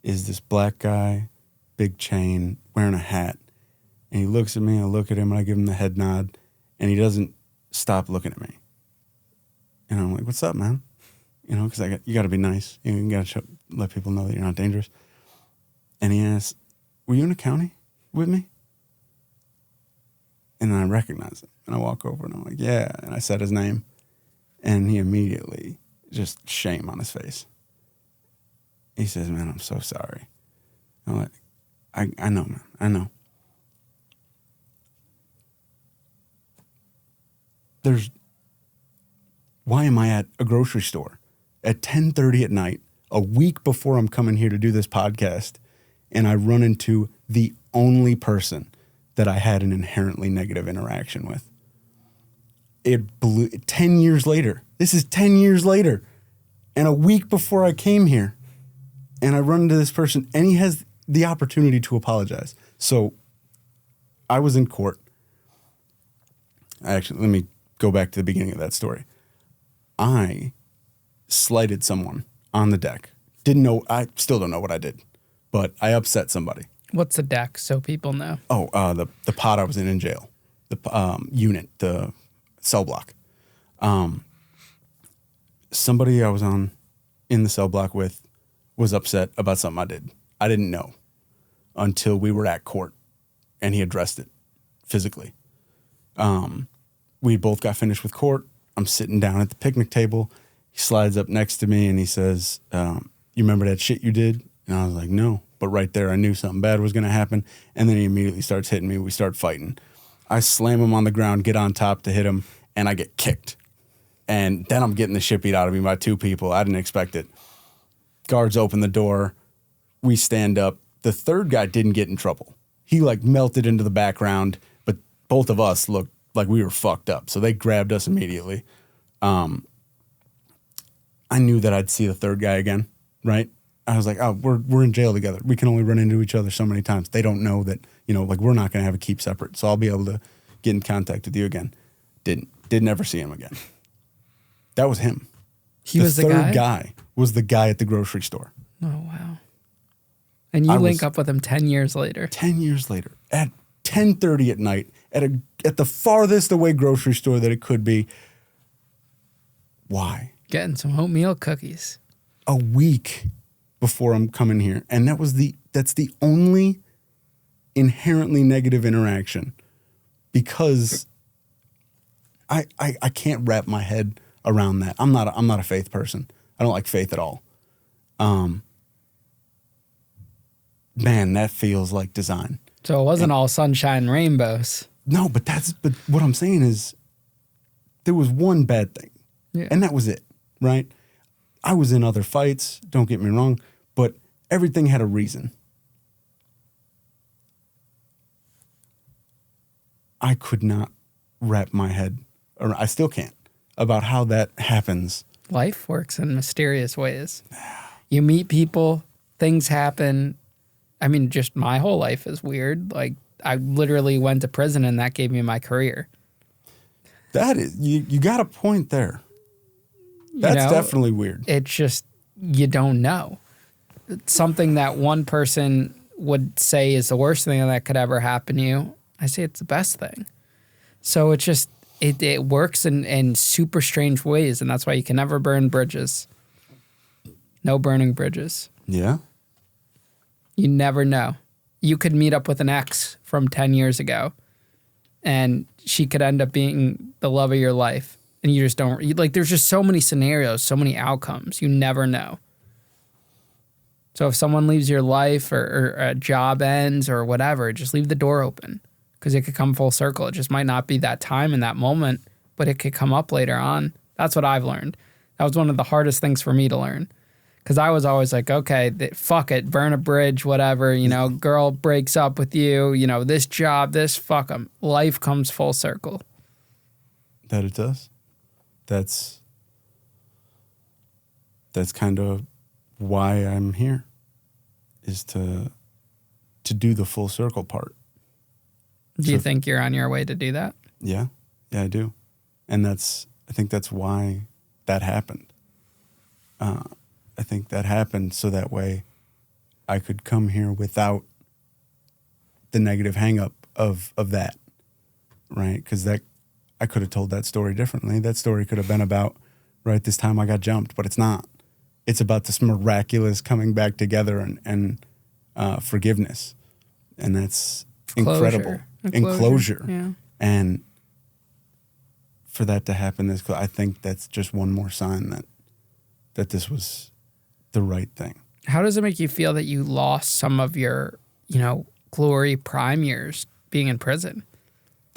is this black guy, big chain, wearing a hat. And he looks at me, I look at him, and I give him the head nod, and he doesn't stop looking at me. And I'm like, what's up, man? You know, because you got to be nice. You got to let people know that you're not dangerous. And he asks, were you in the county with me? And then I recognize him, and I walk over, and I'm like, yeah. And I said his name, and he immediately, just shame on his face. He says, man, I'm so sorry. I'm like, I know, man. I know. why am I at a grocery store at 10:30 at night, a week before I'm coming here to do this podcast, and I run into the only person that I had an inherently negative interaction with? It blew 10 years later. This is 10 years later. And a week before I came here, and I run into this person, and he has the opportunity to apologize. So I was in court. Actually, let me go back to the beginning of that story. I slighted someone on the deck. I still don't know what I did, but I upset somebody. What's the deck so people know? Oh, the pod I was in jail, the unit, the cell block. Somebody I was in the cell block with was upset about something I did. I didn't know until we were at court and he addressed it physically. We both got finished with court. I'm sitting down at the picnic table. He slides up next to me and he says, you remember that shit you did? And I was like, no. But right there, I knew something bad was going to happen. And then he immediately starts hitting me. We start fighting. I slam him on the ground, get on top to hit him, and I get kicked. And then I'm getting the shit beat out of me by two people. I didn't expect it. Guards open the door. We stand up. The third guy didn't get in trouble. He melted into the background, but both of us looked like we were fucked up. So they grabbed us immediately. I knew that I'd see the third guy again, right? I was like, oh, we're in jail together. We can only run into each other so many times. They don't know that, we're not going to have a keep separate. So I'll be able to get in contact with you again. Didn't ever see him again. That was him. He was the guy? The third guy was the guy at the grocery store. Oh, wow. And you link up with him 10 years later. 10 years later at 10:30 at night at the farthest away grocery store that it could be. Why? Getting some oatmeal cookies. A week before I'm coming here. And that's the only inherently negative interaction, because I can't wrap my head around that. I'm not a faith person. I don't like faith at all. Man, that feels like design. So it wasn't all sunshine and rainbows. No, but what I'm saying is there was one bad thing. Yeah. And that was it, right? I was in other fights, don't get me wrong, but everything had a reason. I could not wrap my head, or I still can't, about how that happens. Life works in mysterious ways. You meet people, things happen. I mean, just my whole life is weird. I literally went to prison and that gave me my career. That is, you got a point there. That's definitely weird. It's just, you don't know. It's something that one person would say is the worst thing that could ever happen to you. I say it's the best thing. So it's just, it works in super strange ways, and that's why you can never burn bridges. No burning bridges. Yeah. You never know. You could meet up with an ex from 10 years ago, and she could end up being the love of your life. And you just don't, there's just so many scenarios, so many outcomes. You never know. So if someone leaves your life or a job ends or whatever, just leave the door open, because it could come full circle. It just might not be that time in that moment, but it could come up later on. That's what I've learned. That was one of the hardest things for me to learn, because I was always like, okay, fuck it, burn a bridge, whatever, girl breaks up with you, this job, fuck them. Life comes full circle. That it does. That's kind of why I'm here, is to do the full circle part. Do you think you're on your way to do that? Yeah, I do. And I think that's why that happened. I think that happened so that way I could come here without the negative hang up of that, right? Because I could have told that story differently. That story could have been about, right, this time I got jumped, but it's not. It's about this miraculous coming back together and forgiveness. And that's incredible. Enclosure. Yeah. And for that to happen, I think that's just one more sign that this was the right thing. How does it make you feel that you lost some of your, glory prime years being in prison?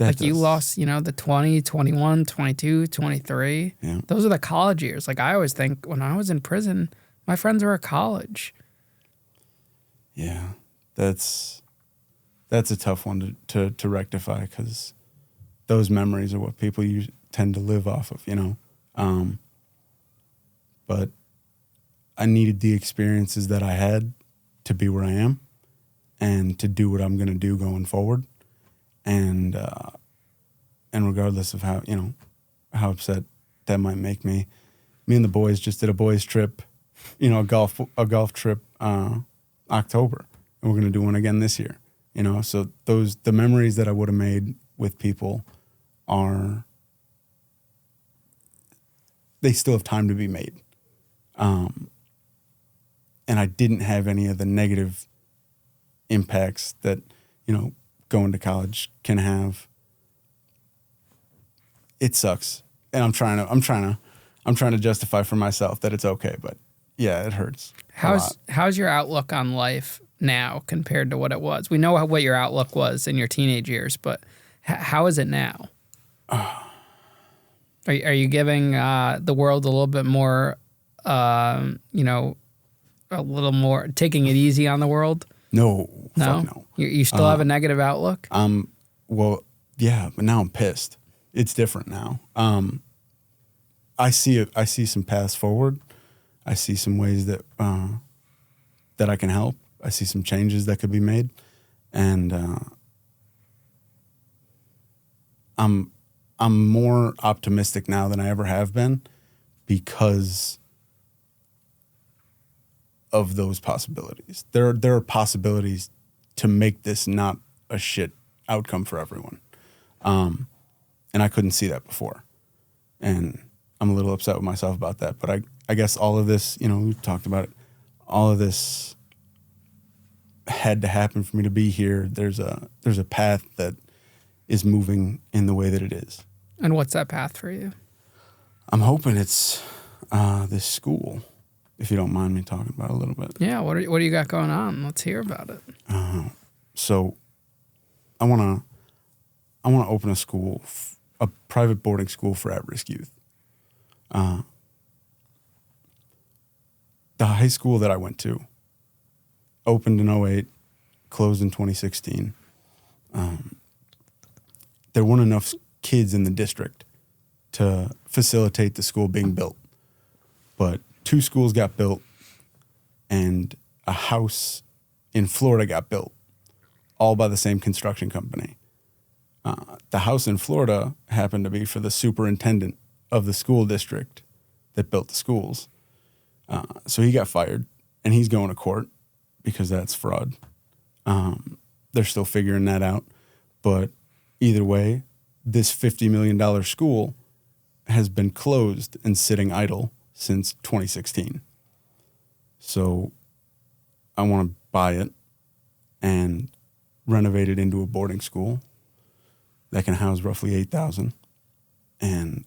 Like you lost, the 20, 21, 22, 23. Yeah. Those are the college years. Like I always think when I was in prison, my friends were at college. Yeah. That's a tough one to rectify, because those memories are what people tend to live off of, But I needed the experiences that I had to be where I am and to do what I'm going to do going forward. And regardless of how upset that might make me and the boys just did a boys trip, a golf trip, October, and we're going to do one again this year, so the memories that I would have made with people they still have time to be made. And I didn't have any of the negative impacts that, going to college can have. It sucks. And I'm trying to justify for myself that it's okay, but yeah, it hurts. How's your outlook on life now compared to what it was? We know what your outlook was in your teenage years, but how is it now? Are you giving the world a little bit more, a little more, taking it easy on the world? No. Fuck no. You still have a negative outlook? Well, yeah, but now I'm pissed. It's different now. I see some paths forward. I see some ways that I can help. I see some changes that could be made, and I'm more optimistic now than I ever have been because of those possibilities. There are possibilities to make this not a shit outcome for everyone. And I couldn't see that before. And I'm a little upset with myself about that. But I guess all of this, we talked about it, all of this had to happen for me to be here. There's a path that is moving in the way that it is. And what's that path for you? I'm hoping it's this school, if you don't mind me talking about it a little bit. Yeah, what do you got going on? Let's hear about it. So I want to open a school, a private boarding school for at-risk youth. The high school that I went to opened in 2008, closed in 2016. There weren't enough kids in the district to facilitate the school being built. But 2 schools got built and a house in Florida got built, all by the same construction company. The house in Florida happened to be for the superintendent of the school district that built the schools. So he got fired, and he's going to court because that's fraud. They're still figuring that out. But either way, this $50 million school has been closed and sitting idle since 2016. So I want to buy it and renovate it into a boarding school that can house roughly 8,000. And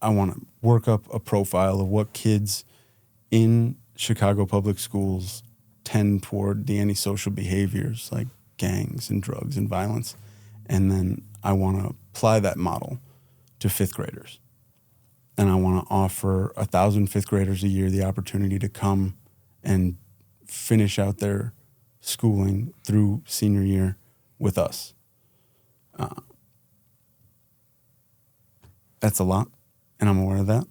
I want to work up a profile of what kids in Chicago public schools tend toward the antisocial behaviors like gangs and drugs and violence. And then I want to apply that model to 5th graders. And I want to offer 1,000 5th graders a year the opportunity to come and finish out their schooling through senior year with us. That's a lot, and I'm aware of that.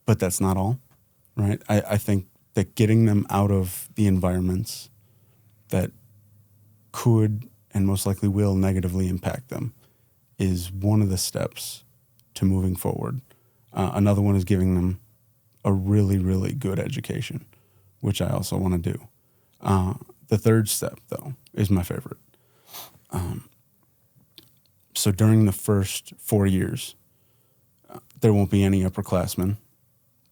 But that's not all, right? I think that getting them out of the environments that could and most likely will negatively impact them is one of the steps to moving forward. Another one is giving them a really, really good education, which I also want to do. The third step, though, is my favorite. So during the first 4 years, there won't be any upperclassmen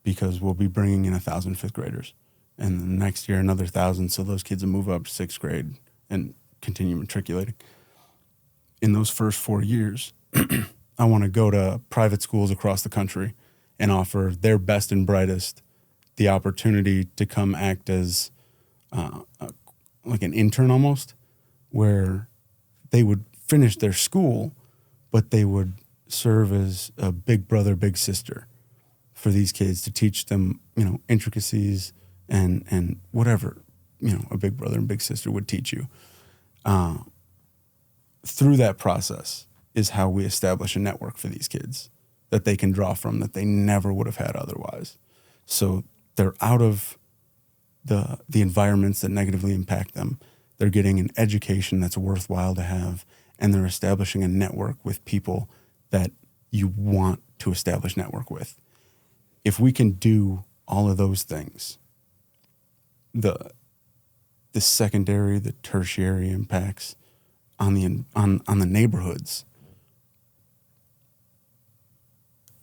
because we'll be bringing in 1,000 5th graders. And the next year, another 1,000, so those kids will move up to 6th grade and continue matriculating. In those first 4 years, I want to go to private schools across the country and offer their best and brightest the opportunity to come act as like an intern almost, where they would finish their school, but they would serve as a big brother, big sister for these kids to teach them, intricacies and whatever, a big brother and big sister would teach you. Through that process is how we establish a network for these kids that they can draw from that they never would have had otherwise. So they're out of the environments that negatively impact them. They're getting an education that's worthwhile to have, and they're establishing a network with people that you want to establish network with. If we can do all of those things, the secondary, the tertiary impacts on the neighborhoods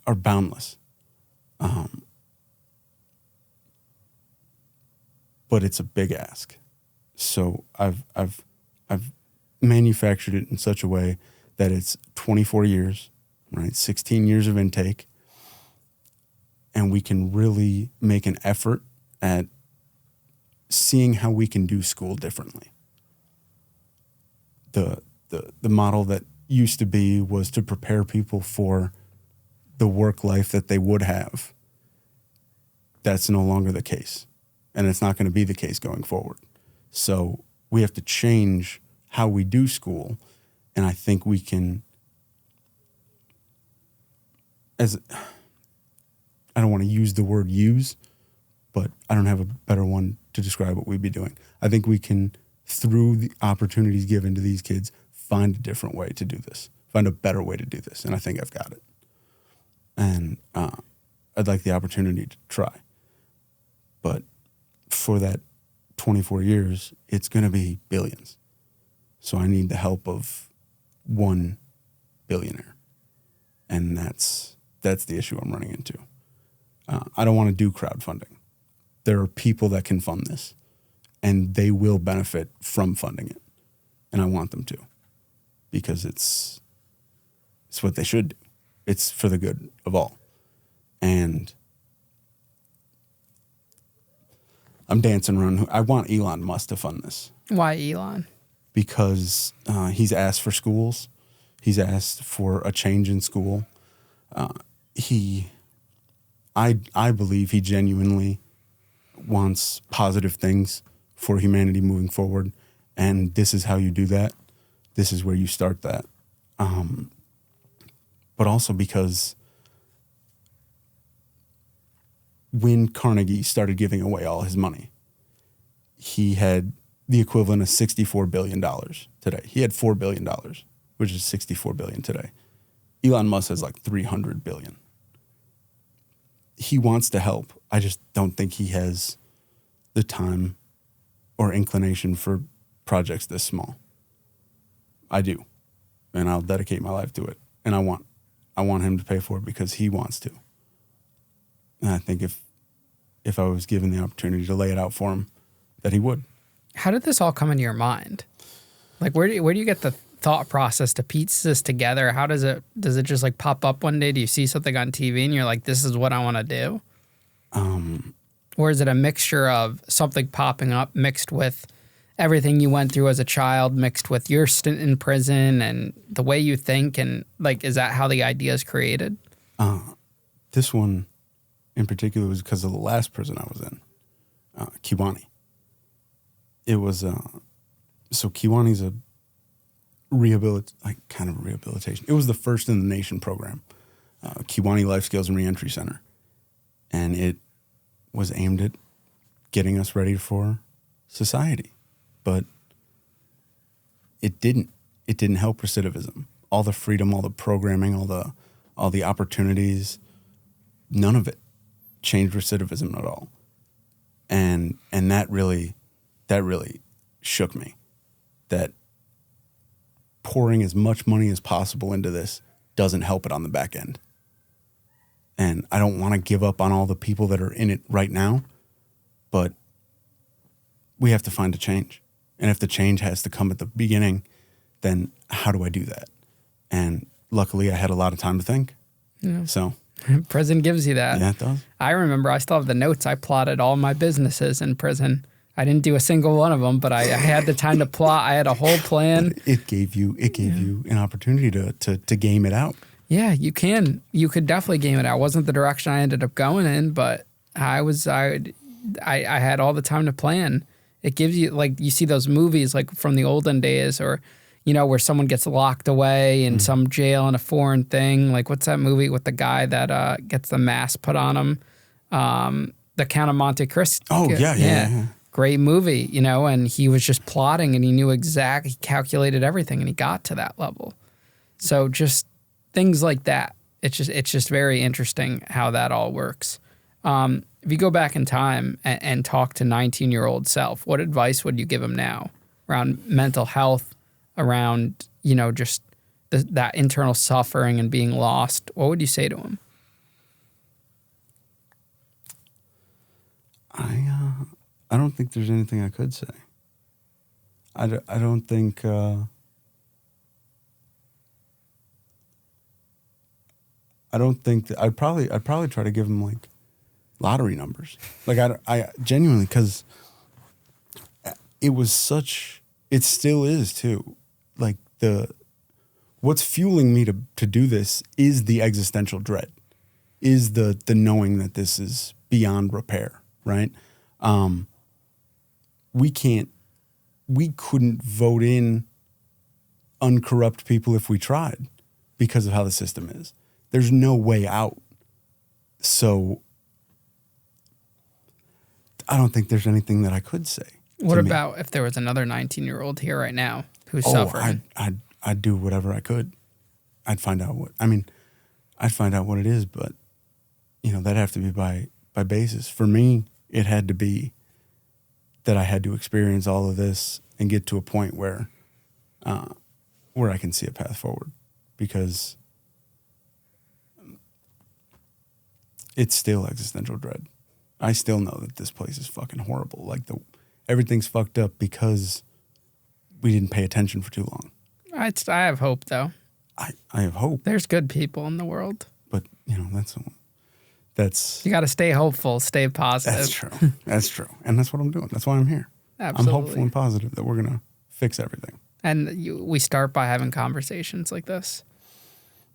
are boundless. But it's a big ask. So I've manufactured it in such a way that it's 24 years, right? 16 years of intake. And we can really make an effort at seeing how we can do school differently. The model that used to be was to prepare people for the work life that they would have. That's no longer the case. And it's not going to be the case going forward. So we have to change how we do school. And I think we can, I don't want to use the word use, but I don't have a better one to describe what we'd be doing. I think we can, through the opportunities given to these kids, find a different way to do this, find a better way to do this. And I think I've got it. And I'd like the opportunity to try. But for that 24 years, it's going to be billions. So I need the help of one billionaire. And that's the issue I'm running into. I don't want to do crowdfunding. There are people that can fund this, and they will benefit from funding it. And I want them to, because it's what they should do. It's for the good of all. And I'm dancing around. I want Elon Musk to fund this. Why Elon? Because he's asked for schools. He's asked for a change in school. I believe he genuinely wants positive things for humanity moving forward. And this is how you do that. This is where you start that. But also because when Carnegie started giving away all his money, he had the equivalent of $64 billion today. He had $4 billion, which is $64 billion today. Elon Musk has like $300 billion. He wants to help. I just don't think he has the time or inclination for projects this small. I do. And I'll dedicate my life to it. And I want him to pay for it because he wants to. And I think if I was given the opportunity to lay it out for him, that he would. How did this all come into your mind? Like, where do you get the thought process to piece this together? How does it just like pop up one day? Do you see something on TV and you're like, this is what I want to do? Or is it a mixture of something popping up mixed with everything you went through as a child, mixed with your stint in prison and the way you think? And like, is that how the idea is created? This one in particular was because of the last prison I was in, Kiwani. It was, so Kiwani's a rehabilitation. It was the first in the nation program, Kiwani Life Skills and Reentry Center. And it was aimed at getting us ready for society. But it didn't help recidivism. All the freedom, all the programming, all the opportunities, none of it changed recidivism at all. And that really shook me. That pouring as much money as possible into this doesn't help it on the back end. And I don't want to give up on all the people that are in it right now, but we have to find a change. And if the change has to come at the beginning, then how do I do that? And luckily I had a lot of time to think. Yeah. So prison gives you that. Yeah, it does. I remember I still have the notes. I plotted all my businesses in prison. I didn't do a single one of them, but I had the time to plot. I had a whole plan. It gave you an opportunity to game it out. Yeah, you can. You could definitely game it out. It wasn't the direction I ended up going in, but I had all the time to plan. It gives you, like, you see those movies like from the olden days, or, you know, where someone gets locked away in some jail in a foreign thing. Like, what's that movie with the guy that gets the mask put on him? The Count of Monte Cristo. Oh, yeah. Great movie, you know, and he was just plotting and he knew exactly, he calculated everything and he got to that level. So just things like that. It's just very interesting how that all works. If you go back in time and talk to 19-year-old self, what advice would you give him now around mental health, around, you know, just that internal suffering and being lost? What would you say to him? I don't think there's anything I could say. I don't think... I don't think that I'd probably try to give him like lottery numbers. Like I genuinely, because it was such, it still is too. Like what's fueling me to do this is the existential dread, is the knowing that this is beyond repair, right? We couldn't vote in uncorrupt people if we tried because of how the system is. There's no way out. So I don't think there's anything that I could say. What about if there was another 19-year-old here right now who's suffering? I'd do whatever I could. I'd find out what it is, but you know, that'd have to be by basis. For me, it had to be that I had to experience all of this and get to a point where I can see a path forward, because it's still existential dread. I still know that this place is fucking horrible. Like everything's fucked up because we didn't pay attention for too long. I have hope, though. I have hope. There's good people in the world. But, you know, that's... You got to stay hopeful, stay positive. That's true. That's true. And that's what I'm doing. That's why I'm here. Absolutely. I'm hopeful and positive that we're going to fix everything. And we start by having conversations like this.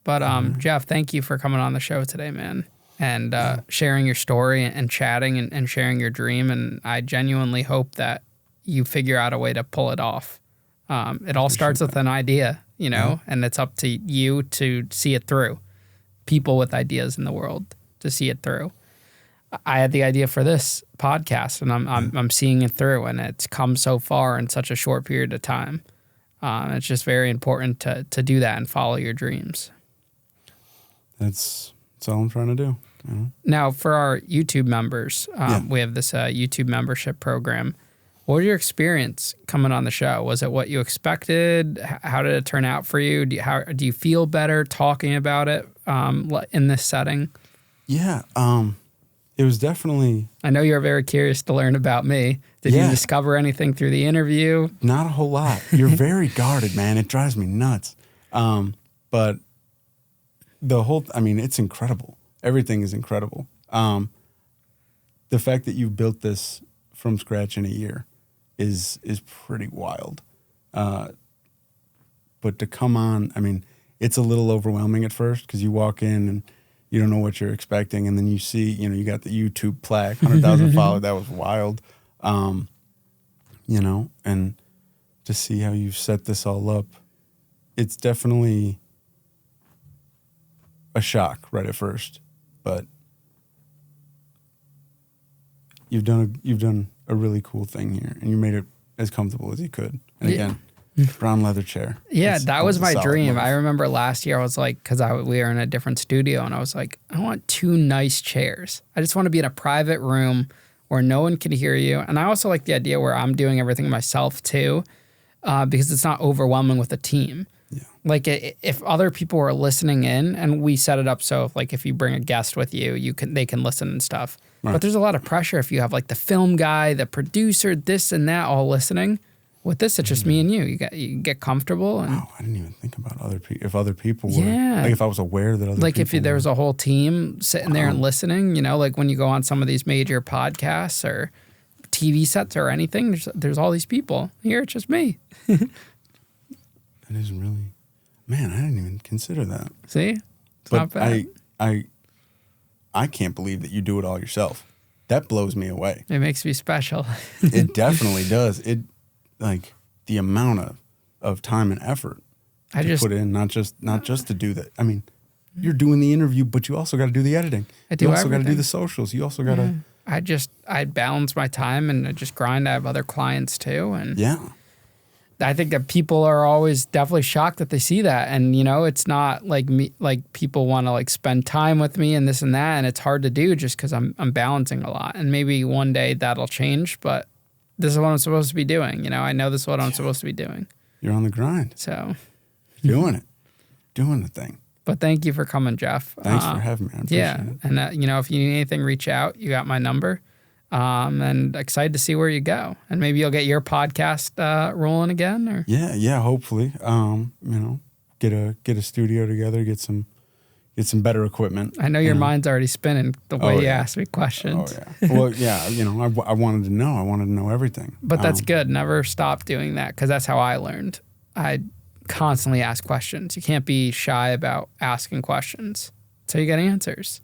But, Jeff, thank you for coming on the show today, man. And sharing your story and chatting and sharing your dream. And I genuinely hope that you figure out a way to pull it off. It all starts with an idea, you know, and it's up to you to see it through. People with ideas in the world to see it through. I had the idea for this podcast, and I'm seeing it through, and it's come so far in such a short period of time. It's just very important to do that and follow your dreams. That's all I'm trying to do. You know? Now, for our YouTube members, we have this YouTube membership program. What was your experience coming on the show? Was it what you expected? How did it turn out for you? Do you feel better talking about it in this setting? Yeah, it was definitely... I know you're very curious to learn about me. Did you discover anything through the interview? Not a whole lot. You're very guarded, man. It drives me nuts. But the whole... it's incredible. Everything is incredible. The fact that you built this from scratch in a year is pretty wild. But to come on, it's a little overwhelming at first, because you walk in and you don't know what you're expecting, and then you see, you got the YouTube plaque, 100,000 followers. That was wild. And to see how you've set this all up, it's definitely a shock right at first. But you've done a really cool thing here, and you made it as comfortable as you could. And again, brown leather chair. Yeah, that was my dream. Move. I remember last year I was like, because we were in a different studio, and I was like, I want 2 nice chairs. I just want to be in a private room where no one can hear you. And I also like the idea where I'm doing everything myself too, because it's not overwhelming with a team. Yeah. Like if other people were listening in, and we set it up so if you bring a guest with you, they can listen and stuff. Right. But there's a lot of pressure if you have like the film guy, the producer, this and that all listening. With this, it's just me and you. You get comfortable. And wow, I didn't even think about other people. If other people were, like if I was aware that other people like if there was a whole team sitting there and listening, like when you go on some of these major podcasts or TV sets or anything. There's all these people. Here, it's just me. That is really, man, I didn't even consider that. See? It's But not bad. I can't believe that you do it all yourself. That blows me away. It makes me special. It definitely does. It, like, the amount of time and effort put in, not just to do that. I mean, you're doing the interview, but you also got to do the editing. You also got to do the socials. You also got to. I balance my time and I just grind. I have other clients too, and Yeah. I think that people are always definitely shocked that they see that, and it's not like me. Like people want to like spend time with me and this and that, and it's hard to do just because I'm balancing a lot. And maybe one day that'll change, but this is what I'm supposed to be doing. I know this is what I'm supposed to be doing. You're on the grind. So Doing it. Doing the thing. But thank you for coming, Jeff. Thanks for having me. I appreciate it. And if you need anything, reach out. You got my number. And excited to see where you go. And maybe you'll get your podcast rolling again. Or Yeah. Hopefully, get a studio together, get some better equipment. I know your mind's already spinning the way you yeah. ask me questions. Oh yeah. Well, yeah. I wanted to know. I wanted to know everything. But that's good. Never stop doing that because that's how I learned. I constantly ask questions. You can't be shy about asking questions. That's how you get answers.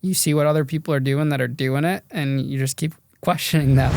You see what other people are doing that are doing it, and you just keep questioning them.